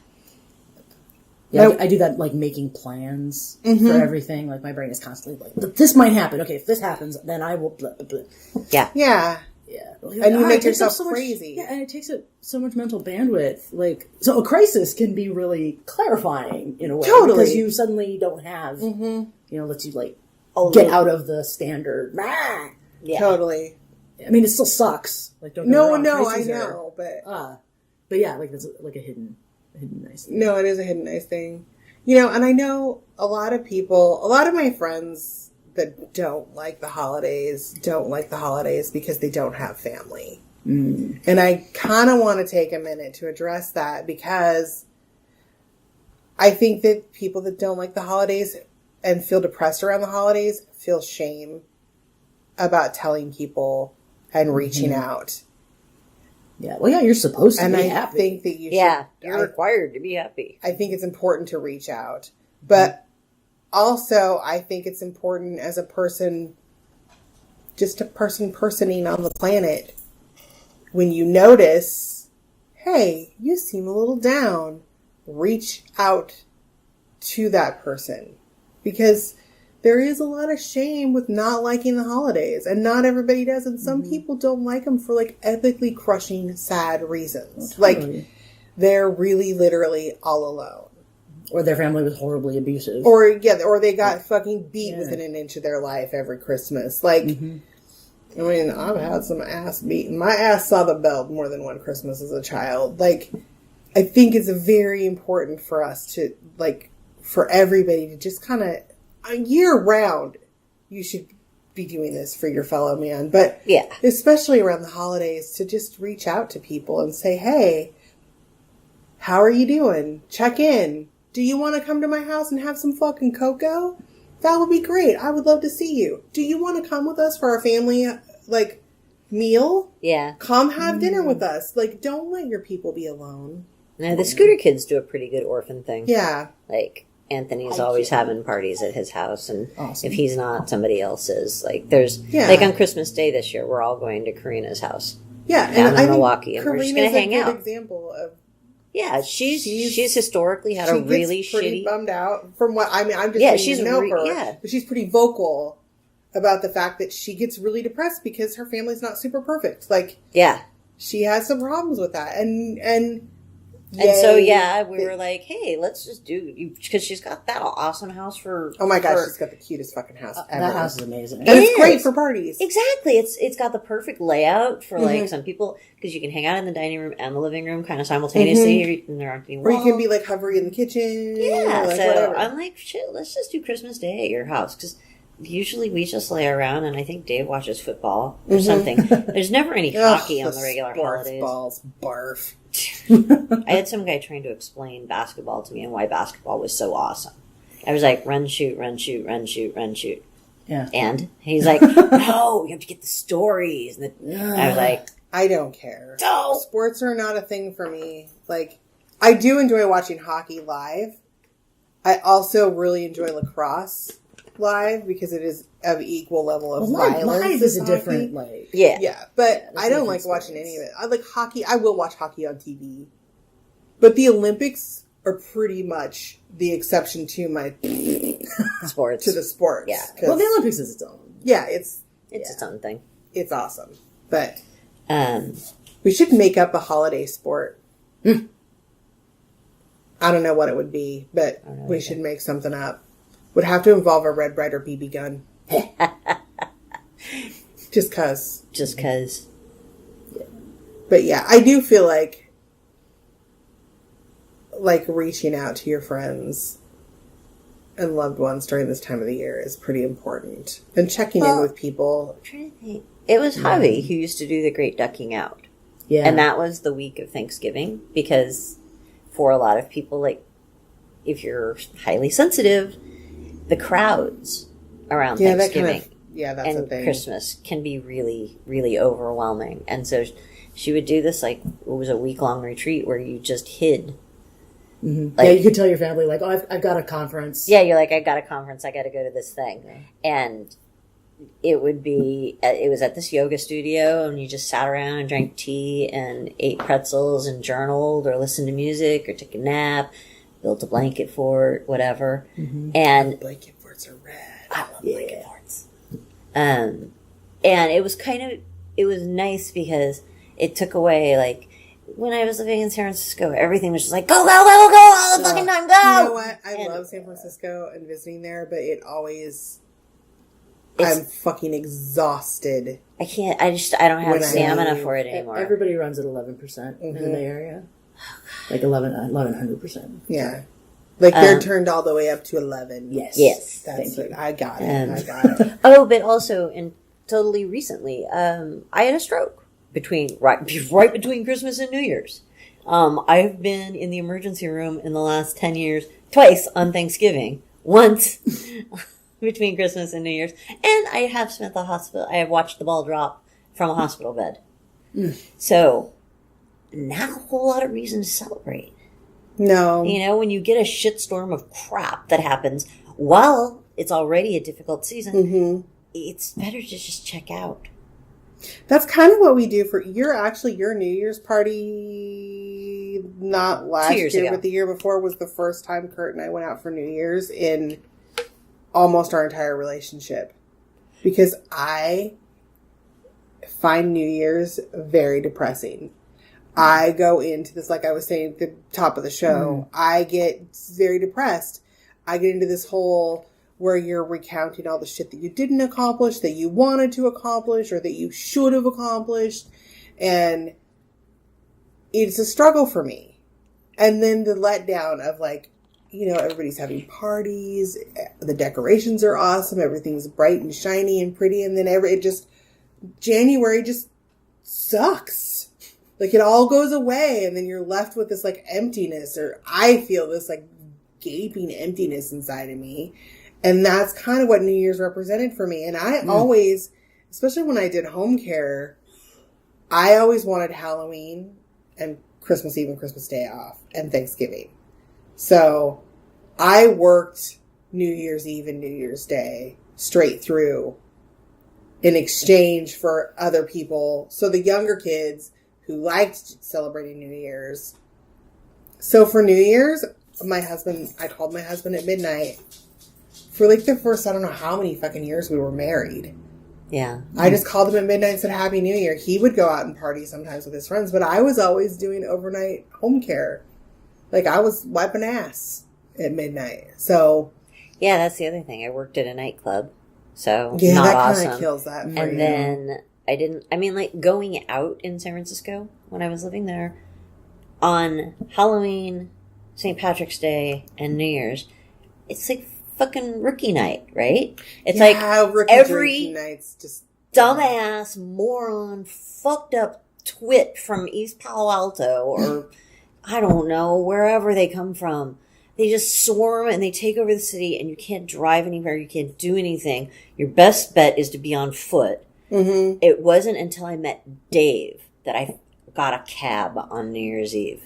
Yeah, I do that, like, making plans for everything. Like, my brain is constantly like, this might happen. Okay, if this happens, then I will blah, blah, blah. Yeah. Yeah. Yeah. And you make it takes yourself up so much- crazy. Yeah, and it takes up so much mental bandwidth. Like, so a crisis can be really clarifying in a way. Totally. Because you suddenly don't have, lets you, like, Oh, get no. out of the standard. Yeah. Totally. I mean, it still sucks. Like, don't get me wrong, No, I crises are- know, but yeah, like, that's like a hidden nice thing. no, it is a hidden nice thing. And I know a lot of my friends that don't like the holidays because they don't have family. And I kind of want to take a minute to address that because I think that people that don't like the holidays and feel depressed around the holidays feel shame about telling people and reaching out. Yeah, well, yeah, you're supposed to And be I happy. think that you should. Yeah. You're required to be happy. I think it's important to reach out. But also, I think it's important as a person, just a personing on the planet, when you notice, hey, you seem a little down, reach out to that person. Because there is a lot of shame with not liking the holidays, and not everybody does, and some people don't like them for, like, epically crushing, sad reasons. Totally. Like, they're really literally all alone. Or their family was horribly abusive. Or they got fucking beat within an inch of their life every Christmas. Like, I mean, I've had some ass beaten. My ass saw the belt more than one Christmas as a child. Like, I think it's very important for us to, like, for everybody to just kind of, year round, you should be doing this for your fellow man. But especially around the holidays, to just reach out to people and say, hey, how are you doing? Check in. Do you want to come to my house and have some fucking cocoa? That would be great. I would love to see you. Do you want to come with us for our family, like, meal? Yeah. Come have dinner with us. Like, don't let your people be alone. Now, the Scooter Kids do a pretty good orphan thing. Yeah. Like, Anthony's always having parties at his house, and Awesome. if he's not, somebody else is. Like, there's, Yeah. like on Christmas Day this year, we're all going to Karina's house. Yeah. Down in I think Milwaukee, and we're just Karina's gonna hang a good out. example of Yeah, she's historically had a she gets really pretty shitty. bummed out from what I'm just Yeah, getting she's to know her, yeah. but she's pretty vocal about the fact that she gets really depressed because her family's not super perfect. Like, Yeah, she has some problems with that, and so yay, we were like, hey, let's just do, because she's got that awesome house for. oh my gosh, for- she's got the cutest fucking house ever. that house is amazing. and it's It great is. for parties. Exactly, it's got the perfect layout for like Mm-hmm. some people, because you can hang out in the dining room and the living room kind of simultaneously, and there aren't any Or walls. you can be like hovering in the kitchen. Yeah, or, like, so whatever. I'm like, shit, let's just do Christmas Day at your house, because usually we just lay around, and I think Dave watches football or something. There's never any hockey on the regular sports holidays. balls, barf. I had some guy trying to explain basketball to me and why basketball was so awesome. I was like, run, shoot, run, shoot, run, shoot, run, shoot. Yeah. And he's like, no, you have to get the stories. And I was like, I don't care. no. Sports are not a thing for me. Like, I do enjoy watching hockey live. I also really enjoy lacrosse live because it is of equal level of violence. Live is a as different, hockey. like... Yeah. Yeah, but that's I don't different like watching experience. any of it. I like hockey. I will watch hockey on TV. But the Olympics are pretty much the exception to my Sports. to the sports. Yeah. 'Cause- Well, the Olympics is its own. yeah, it's Its own thing. awesome. But Um, we should make up a holiday sport. I don't know what it would be, but don't know we either. should make something up. Would have to involve a Red Ryder BB gun. Just cause. just because. But yeah, I do feel like reaching out to your friends and loved ones during this time of the year is pretty important. And checking in with people. I'm trying to think. It was Javi who used to do the Great Ducking Out. Yeah. And that was the week of Thanksgiving because for a lot of people, like, if you're highly sensitive, the crowds around Yeah, Thanksgiving that's a and thing. Christmas can be really, really overwhelming. And so she would do this, like, it was a week-long retreat where you just hid. Mhm. Like- yeah, you could tell your family, like, oh, I've got a conference. Yeah, you're like, I got a conference, I got to go to this thing. And it would be, it was at this yoga studio, and you just sat around and drank tea and ate pretzels and journaled or listened to music or took a nap, built a blanket fort, whatever. And Blanket forts are rad. I love blanket forts. And it was it was nice because it took away, like, when I was living in San Francisco, everything was just like, go, go, go, go, all the fucking time, go! You know what? I And- love San Francisco and visiting there, but it always... It's- I'm fucking exhausted. I can't, I don't have When I stamina leave, for it anymore. Everybody runs at 11% in the Bay Area. Like 1100%. Yeah. Like, they're turned all the way up to 11. Yes. Yes. That's Thank it. I got it. Um, I got it. Oh, but also, and totally recently, I had a stroke right between Christmas and New Year's. I've been in the emergency room in the last 10 years, twice on Thanksgiving, once between Christmas and New Year's, and I have spent I have watched the ball drop from a hospital bed. So, not a whole lot of reason to celebrate. No. You know, when you get a shitstorm of crap that happens while it's already a difficult season, it's better to just check out. That's kind of what we do for your New Year's party, not last 2 years year, ago. but the year before was the first time Kurt and I went out for New Year's in almost our entire relationship. Because I find New Year's very depressing. I go into this, like I was saying at the top of the show, I get very depressed. I get into this whole where you're recounting all the shit that you didn't accomplish, that you wanted to accomplish, or that you should have accomplished. And it's a struggle for me. And then the letdown of, like, you know, everybody's having parties, the decorations are awesome, everything's bright and shiny and pretty, and then January just sucks. Like, it all goes away, and then you're left with this, like, emptiness, or I feel this, like, gaping emptiness inside of me. And that's kind of what New Year's represented for me. And I always, especially when I did home care, I always wanted Halloween and Christmas Eve and Christmas Day off, and Thanksgiving. So I worked New Year's Eve and New Year's Day straight through in exchange for other people. So the younger kids who liked celebrating New Year's. So for New Year's, I called my husband at midnight. For like the first, I don't know how many fucking years we were married. Yeah. I just called him at midnight and said Happy New Year. He would go out and party sometimes with his friends, but I was always doing overnight home care. Like, I was wiping ass at midnight. So Yeah, that's the other thing. I worked at a nightclub, so yeah, not that awesome. kind of kills that for you. And then like going out in San Francisco when I was living there on Halloween, St. Patrick's Day, and New Year's, it's like fucking rookie night, right? It's rookie every drinking nights just dumbass, moron, fucked up twit from East Palo Alto or I don't know, wherever they come from. They just swarm and they take over the city and you can't drive anywhere. You can't do anything. Your best bet is to be on foot. Mm-hmm. It wasn't until I met Dave that I got a cab on New Year's Eve.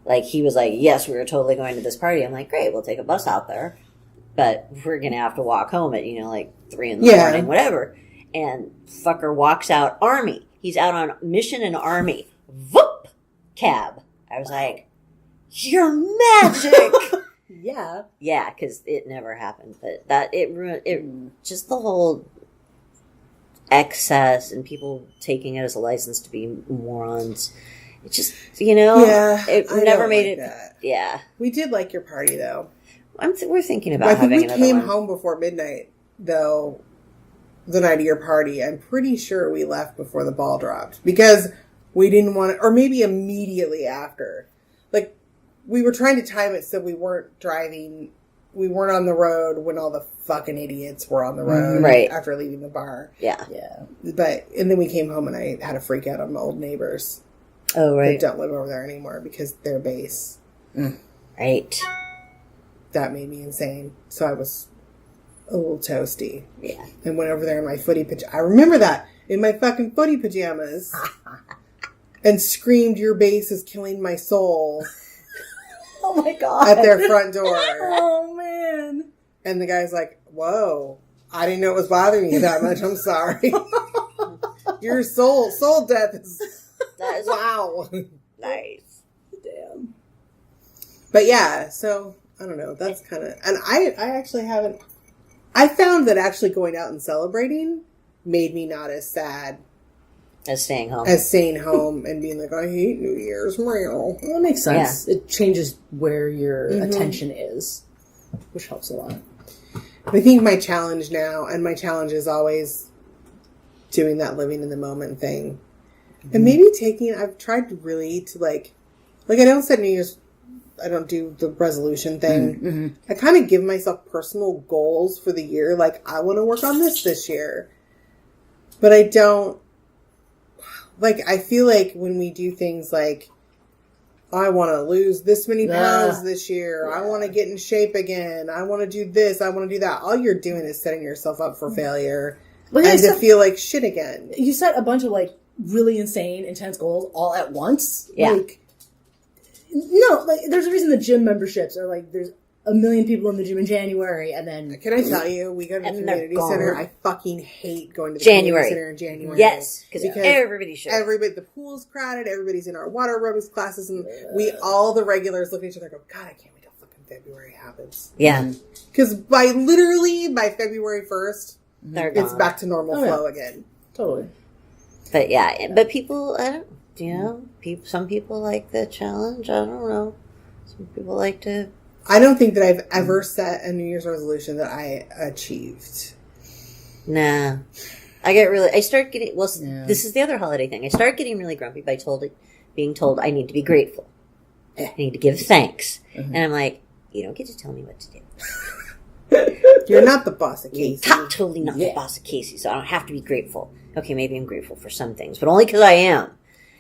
Like, he was like, yes, we were totally going to this party. I'm like, great, we'll take a bus out there. But we're going to have to walk home at, 3 in the morning, whatever. And fucker walks out Army. He's out on mission in Army. Voop! Cab. I was like, you're magic! Yeah. Yeah, because it never happened. But just the whole excess and people taking it as a license to be morons. It just, it never made it. That. Yeah. We did like your party, though. We're thinking about I think having we another came one. home before midnight, though, the night of your party. I'm pretty sure we left before the ball dropped because we didn't want to, or maybe immediately after. Like, we were trying to time it so we weren't driving, we weren't on the road when all the fucking idiots were on the road Right. after leaving the bar. Yeah. Yeah. And then we came home and I had a freak out on my old neighbors. Oh, right. That don't live over there anymore because they're base. Right. That made me insane. So I was a little toasty. Yeah. And went over there in my footy pajamas. I remember that. In my fucking footy pajamas. And screamed, your base is killing my soul. Oh, my God. At their front door. Oh, man. And the guy's like, whoa. I didn't know it was bothering you that much. I'm sorry. Your soul death is... That is Wow. nice. Damn. But yeah, so... I don't know. That's kind of... And I actually haven't... I found that actually going out and celebrating made me not as sad As staying home. as staying home and being like, I hate New Year's. Meow. Well, it makes sense. It changes where your attention is, which helps a lot. I think my challenge now, and my challenge is always doing that living in the moment thing. And maybe I've tried really to like I don't set New Year's, I don't do the resolution thing. I kind of give myself personal goals for the year. Like, I want to work on this year. But I don't, I feel like when we do things like, I want to lose this many pounds this year. I want to get in shape again. I want to do this. I want to do that. All you're doing is setting yourself up for failure and to feel like shit again. You set a bunch of really insane, intense goals all at once. Yeah. There's a reason the gym memberships are there's a million people in the gym in January, and then Can I tell you, we go to the And community they're center. gone. I fucking hate going to the January. community center in January. Yes, because everybody should. The pool's crowded. Everybody's in our water aerobics classes, and all the regulars look at each other and go, God, I can't wait till fucking February happens. Yeah. Because by February 1st, They're it's gone. back to normal flow again. totally. But yeah, but people, some people like the challenge. I don't know. Some people like to. I don't think that I've ever set a New Year's resolution that I achieved. Nah. I start getting, this is the other holiday thing. I start getting really grumpy by being told I need to be grateful. I need to give thanks. And I'm like, you don't get to tell me what to do. You're not the boss of Casey. Totally not the boss of Casey, so I don't have to be grateful. Okay, maybe I'm grateful for some things, but only because I am.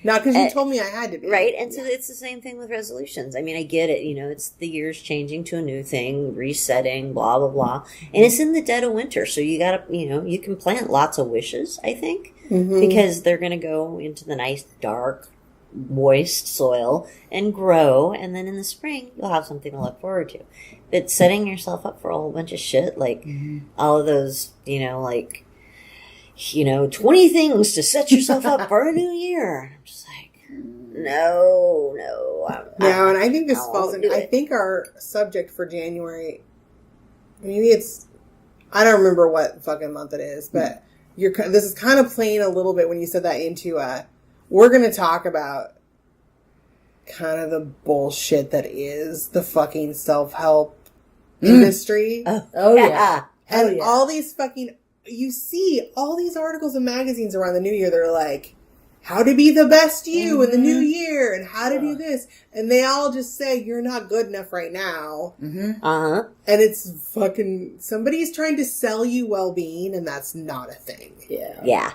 Not because you told me I had to be. Right? And so it's the same thing with resolutions. I mean, I get it. It's the year's changing to a new thing, resetting, blah, blah, blah. And it's in the dead of winter. So you got to, you can plant lots of wishes, I think, because they're going to go into the nice, dark, moist soil and grow. And then in the spring, you'll have something to look forward to. But setting yourself up for a whole bunch of shit, all of those, 20 things to set yourself up for a new year. I'm just like, no. And I think this I falls won't in. do I it. think our subject for January, maybe it's, I don't remember what fucking month it is, but this is kind of playing a little bit when you said that into, we're going to talk about kind of the bullshit that is the fucking self-help industry. Oh yeah. And Hell yeah. all these fucking, you see all these articles in magazines around the new year. They're like, how to be the best you in the new year and how to do this. And they all just say, you're not good enough right now. Uh-huh. And it's fucking, somebody's trying to sell you well-being, and that's not a thing. Yeah.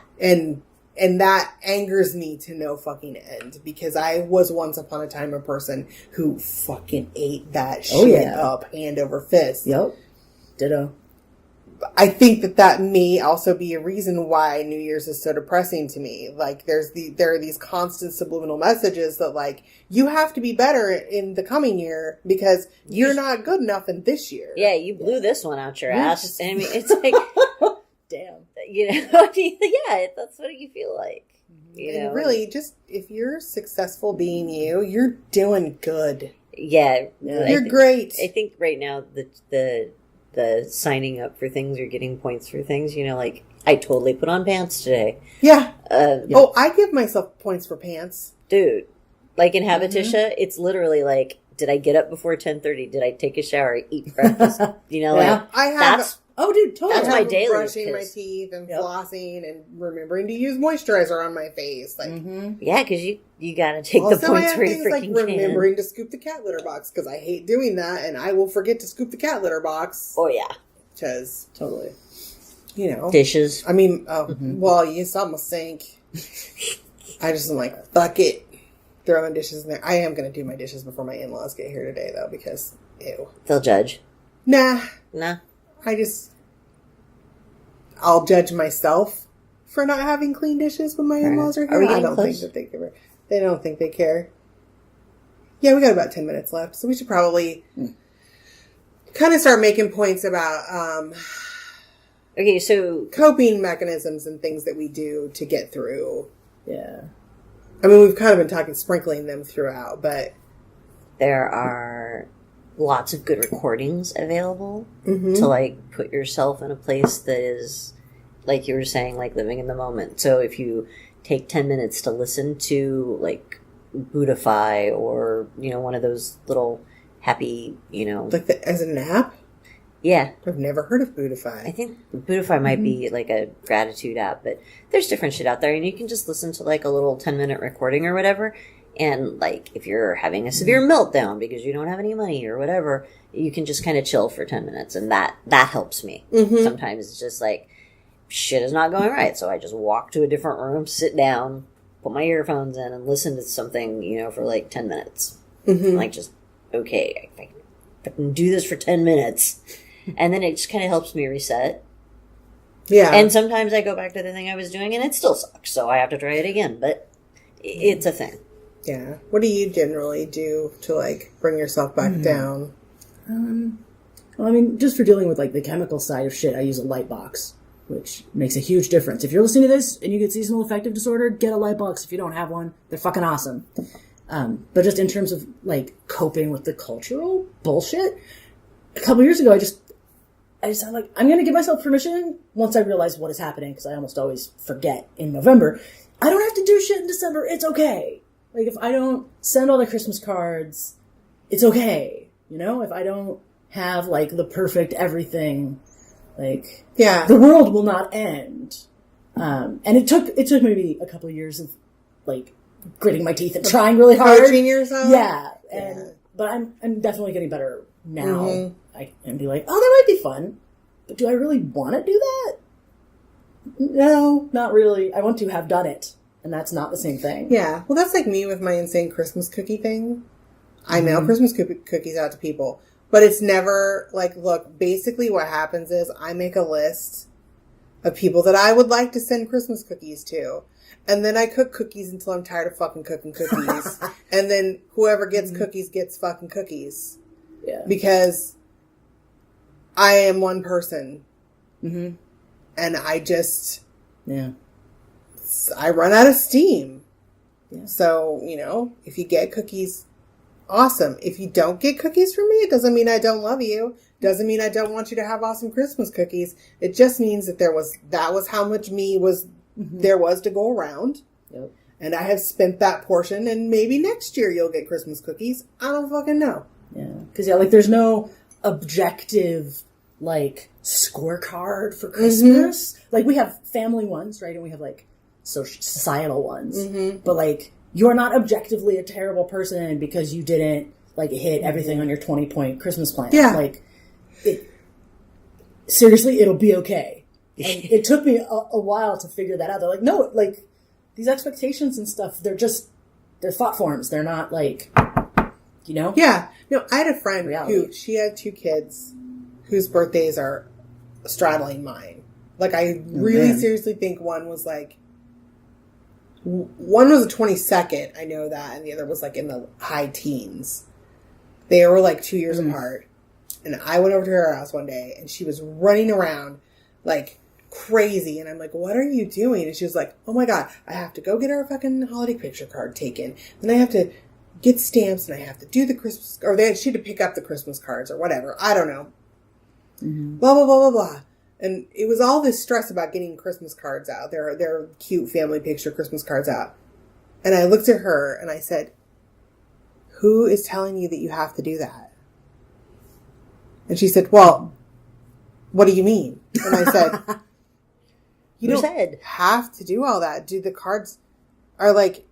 And that angers me to no fucking end, because I was once upon a time a person who fucking ate that shit up hand over fist. Yep. Ditto. I think that may also be a reason why New Year's is so depressing to me. Like, there are these constant subliminal messages that, like, you have to be better in the coming year because you're not good enough in this year. Yeah, you blew this one out your ass. I mean, it's like, damn. you know, yeah, that's what you feel like. You know? And really, just if you're successful being you, you're doing good. Yeah, you're great. I think right now the signing up for things or getting points for things, you know, like I totally put on pants today. Yeah. Oh, I give myself points for pants. Dude, like in Habitisha, it's literally like, did I get up before 10:30? Did I take a shower, eat breakfast? You know, like I have. that's Oh, dude, totally. That's my daily brushing my piss. teeth and flossing and remembering to use moisturizer on my face. Like, yeah, because you got to take the also I points have where you things like freaking remembering to scoop the cat litter box, because I hate doing that, and I will forget to scoop the cat litter box. can. Oh yeah, Because, Totally. you know, dishes. I mean, well, you saw my sink. I just am like, fuck it. Throwing dishes in there. I am going to do my dishes before my in-laws get here today, though, because, ew. They'll judge. Nah. Nah. I'll judge myself for not having clean dishes when my in-laws are here. Are we I getting don't close? think that they care. They don't think they care. Yeah, we got about 10 minutes left, so we should probably kind of start making points about Okay, so coping mechanisms and things that we do to get through. Yeah. I mean, we've kind of been sprinkling them throughout, but there are lots of good recordings available to like put yourself in a place that is, like you were saying, like living in the moment. So if you take 10 minutes to listen to like Buddhify or, you know, one of those little happy, you know, like as an app, yeah, I've never heard of I Buddhify. think Buddhify might be like a gratitude app, but there's different shit out there, and you can just listen to like a little 10-minute recording or whatever. And like if you're having a severe meltdown because you don't have any money or whatever, you can just kind of chill for 10 minutes, and that helps me. Sometimes it's just like shit is not going right, so I just walk to a different room, sit down, put my earphones in, and listen to something, you know, for like 10 minutes. Like just okay, I can do this for 10 minutes. And then it just kind of helps me reset. Yeah. And sometimes I go back to the thing I was doing and it still sucks, so I have to try it again. But it's a thing. Yeah. What do you generally do to like bring yourself back down? Well, I mean, just for dealing with like the chemical side of shit, I use a light box, which makes a huge difference. If you're listening to this and you get seasonal affective disorder, get a light box. If you don't have one, they're fucking awesome. But just in terms of like coping with the cultural bullshit, a couple years ago, I just I'm like, I'm going to give myself permission once I realize what is happening, because I almost always forget in November. I don't have to do shit in December. It's okay. Like, if I don't send all the Christmas cards, it's okay. You know, if I don't have like the perfect everything, like, Yeah. the world will not end. And it took maybe a couple of years of like gritting my teeth and trying really hard. Coaching yourself? Yeah. Yeah. But I'm definitely getting better now. I can be like, oh, that might be fun. But do I really want to do that? No, not really. I want to have done it. And that's not the same thing. Yeah. Well, that's like me with my insane Christmas cookie thing. I mail Christmas cookies out to people. But it's never like, look, basically what happens is I make a list of people that I would like to send Christmas cookies to. And then I cook cookies until I'm tired of fucking cooking cookies. And then whoever gets cookies gets fucking cookies. Yeah. Because I am one person. And I just... Yeah. I run out of steam. Yeah. So, you know, if you get cookies, awesome. If you don't get cookies from me, it doesn't mean I don't love you. Doesn't mean I don't want you to have awesome Christmas cookies. It just means that that was how much me there was to go around. Yep. And I have spent that portion, and maybe next year you'll get Christmas cookies. I don't fucking know. Yeah. Because, yeah, like, there's no objective, like, scorecard for Christmas. Like, we have family ones, right? And we have, like, societal ones. Mm-hmm. But, like, you're not objectively a terrible person because you didn't, like, hit everything on your 20-point Christmas plan. Yeah. Like, seriously, it'll be okay. And it took me a while to figure that out. They're like, no, like, these expectations and stuff, they're thought forms. They're not, like, you know? Yeah. No, I had a friend Reality. she had 2 kids whose birthdays are straddling mine. Like, I really seriously think one was the 22nd, I know that, and the other was, like, in the high teens. They were, like, 2 years apart. And I went over to her house one day, and she was running around, like, crazy. And I'm like, what are you doing? And she was like, oh my God, I have to go get our fucking holiday picture card taken. Then I have to get stamps, and I have to do the Christmas, or she had to pick up the Christmas cards or whatever. I don't know. Blah, blah, blah, blah, blah. And it was all this stress about getting Christmas cards out. Their cute family picture Christmas cards out. And I looked at her and I said, who is telling you that you have to do that? And she said, well, what do you mean? And I said, you don't have to do all that. Do the cards are like,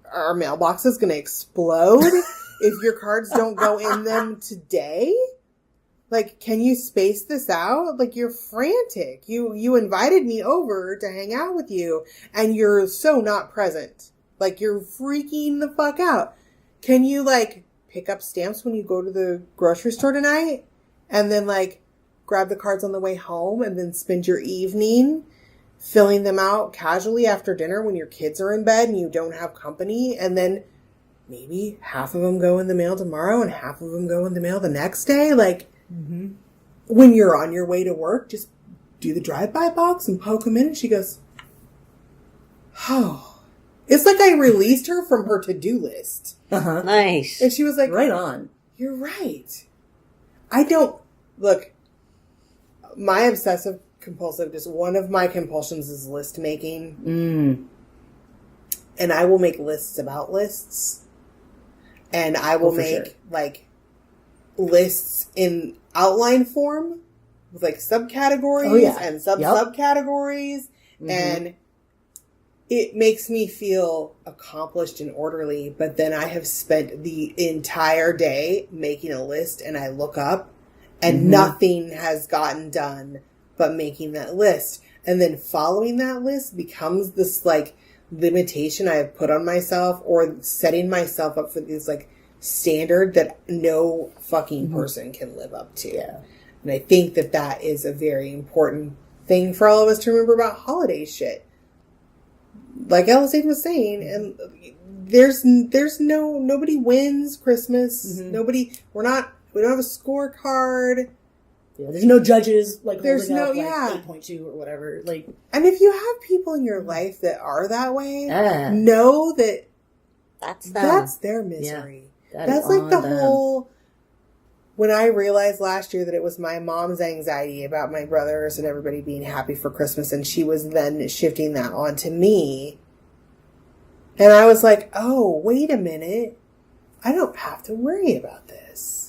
are our mailboxes going to explode if your cards don't go in them today? Like, can you space this out? Like, you're frantic. You invited me over to hang out with you, and you're so not present. Like, you're freaking the fuck out. Can you, like, pick up stamps when you go to the grocery store tonight? And then, like, grab the cards on the way home and then spend your evening filling them out casually after dinner when your kids are in bed and you don't have company? And then maybe half of them go in the mail tomorrow and half of them go in the mail the next day. Like, when you're on your way to work, just do the drive-by box and poke them in. And she goes, oh. It's like I released her from her to-do list. Nice. And she was like, Right on. you're right. Look, my obsessive compulsive, just one of my compulsions is list making. And I will make lists about lists. And I will make, like, lists in outline form with, like, subcategories and sub-subcategories. And it makes me feel accomplished and orderly, but then I have spent the entire day making a list and I look up and nothing has gotten done but making that list. And then following that list becomes this, like, limitation I have put on myself, or setting myself up for this, like, standard that no fucking person can live up to. And I think that that is a very important thing for all of us to remember about holiday shit. Like Alizade was saying, and nobody wins Christmas. We don't have a scorecard. There's no judges, like, There's holding up, like, 8.2 or whatever. Like, and if you have people in your life that are that way, know that that's their misery. That's like the whole, when I realized last year that it was my mom's anxiety about my brothers and everybody being happy for Christmas, and she was then shifting that onto me. And I was like, oh, wait a minute. I don't have to worry about this.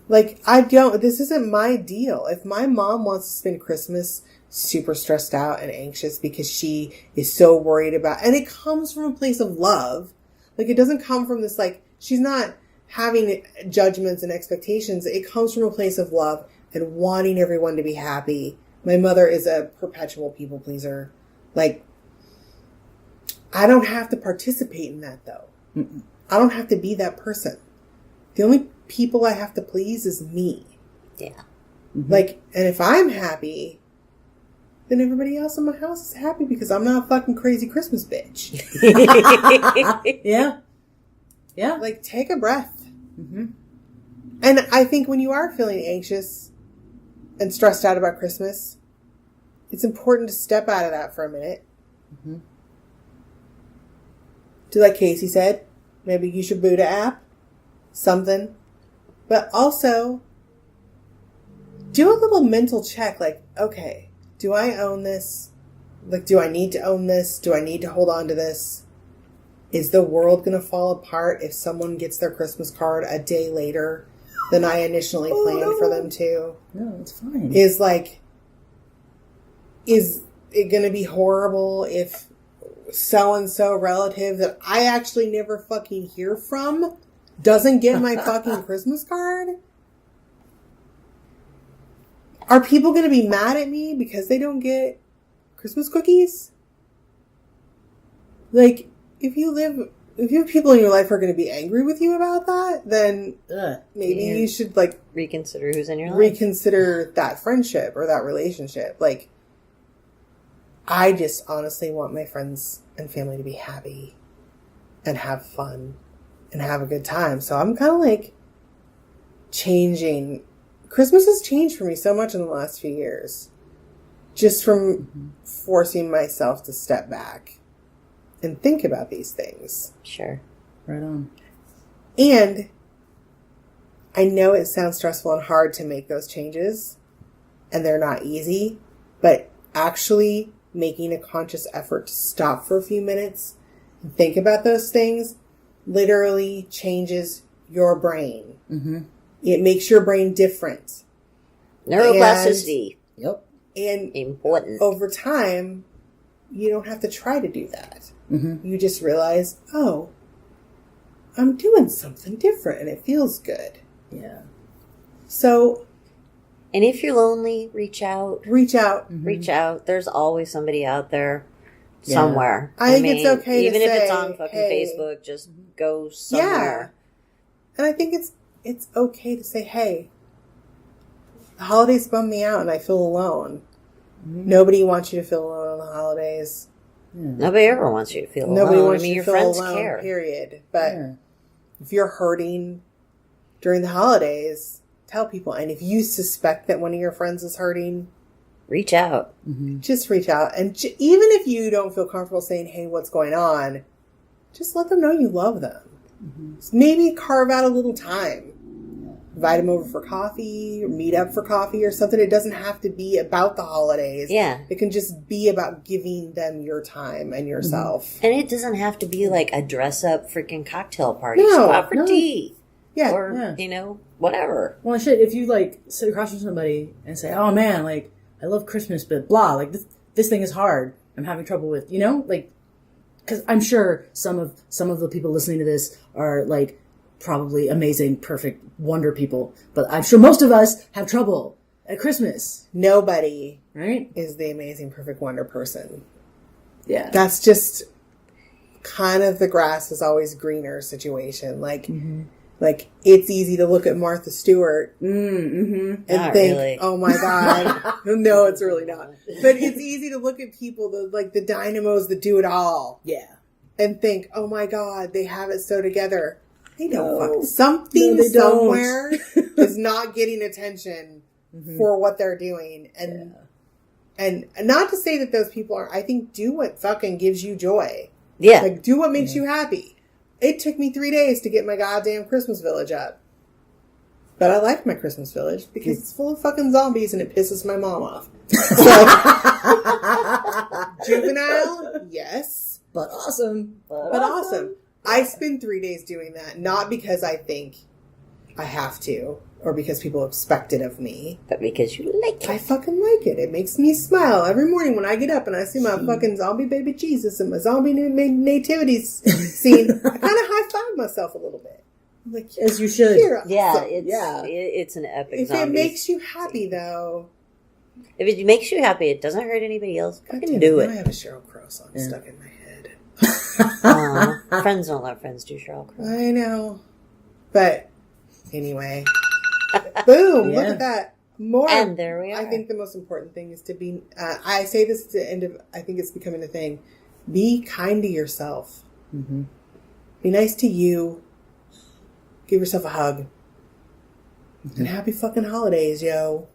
Like, this isn't my deal. If my mom wants to spend Christmas super stressed out and anxious because she is so worried about, and it comes from a place of love. Like, it doesn't come from this, like, she's not having judgments and expectations. It comes from a place of love and wanting everyone to be happy. My mother is a perpetual people pleaser. Like, I don't have to participate in that, though. I don't have to be that person. The only people I have to please is me. Like, and if I'm happy, then everybody else in my house is happy because I'm not a fucking crazy Christmas bitch. Like, take a breath. And I think when you are feeling anxious and stressed out about Christmas, it's important to step out of that for a minute. Do like Casey said, maybe you should boot an app, something. But also, do a little mental check, like, okay, do I own this? Like, do I need to own this? Do I need to hold on to this? Is the world going to fall apart if someone gets their Christmas card a day later than I initially planned for them to? No, it's fine. Is it going to be horrible if so-and-so relative that I actually never fucking hear from doesn't get my fucking Christmas card? Are people going to be mad at me because they don't get Christmas cookies? Like, if you have people in your life who are going to be angry with you about that, then maybe you should, like, reconsider who's in your life. Reconsider that friendship or that relationship. Like, I just honestly want my friends and family to be happy and have fun and have a good time. So I'm kind of like changing. Christmas has changed for me so much in the last few years. Just from forcing myself to step back and think about these things. Sure. Right on. And I know it sounds stressful and hard to make those changes, and they're not easy, but actually making a conscious effort to stop for a few minutes and think about those things literally changes your brain. Mm-hmm. It makes your brain different. Neuroplasticity. Yep. And important. Over time, you don't have to try to do that. Mm-hmm. You just realize, oh, I'm doing something different and it feels good. Yeah. So. And if you're lonely, reach out. Reach out. Mm-hmm. Reach out. There's always somebody out there somewhere. I think it's okay even to if say, it's on fucking hey, Facebook, just go somewhere. Yeah. And I think it's okay to say, hey, the holidays bum me out and I feel alone. Mm-hmm. Nobody wants you to feel alone on the holidays. Yeah. Nobody ever wants you to feel alone. Nobody wants you your to feel friends alone, care. period. But if you're hurting during the holidays, tell people. And if you suspect that one of your friends is hurting, reach out. Mm-hmm. Just reach out. And even if you don't feel comfortable saying, hey, what's going on, just let them know you love them. Mm-hmm. So maybe carve out a little time. Invite them over for coffee or meet up for coffee or something. It doesn't have to be about the holidays. Yeah. It can just be about giving them your time and yourself. And it doesn't have to be like a dress up freaking cocktail party. No, Just go out for tea. Yeah. Or, whatever. Well, shit, if you, like, sit across from somebody and say, oh, man, like, I love Christmas, but blah, like, this thing is hard. I'm having trouble with, like, because I'm sure some of the people listening to this are, like, probably amazing, perfect, wonder people. But I'm sure most of us have trouble at Christmas. Nobody right? is the amazing, perfect, wonder person. Yeah. That's just kind of the grass is always greener situation. Like, like it's easy to look at Martha Stewart and Not think, really. oh my God. No, it's really not. But it's easy to look at people, like the dynamos that do it all. Yeah. And think, oh my God, they have it so together. They don't. No. Something No, they don't. somewhere is not getting attention for what they're doing. And not to say that those people are, I think, do what fucking gives you joy. Yeah. Like, do what makes you happy. It took me 3 days to get my goddamn Christmas village up. But I like my Christmas village because it's full of fucking zombies and it pisses my mom off. So, juvenile, yes. But awesome. But awesome. I spend 3 days doing that, not because I think I have to, or because people expect it of me. But because you like it. I fucking like it. It makes me smile every morning when I get up and I see my fucking zombie baby Jesus and my zombie nativity scene. I kind of high-five myself a little bit. I'm like, as you should. It's an epic If zombie. it makes you happy, though. If it makes you happy, it doesn't hurt anybody else. Fucking do I it. have a Sheryl Crow song stuck in my head. Friends don't let friends do Sheryl Crow. I know. But anyway. Boom. Look at that. More. And there we are. I think the most important thing is to be, I say this at the end of, I think it's becoming a thing. Be kind to yourself. Mm-hmm. Be nice to you. Give yourself a hug. And happy fucking holidays, yo.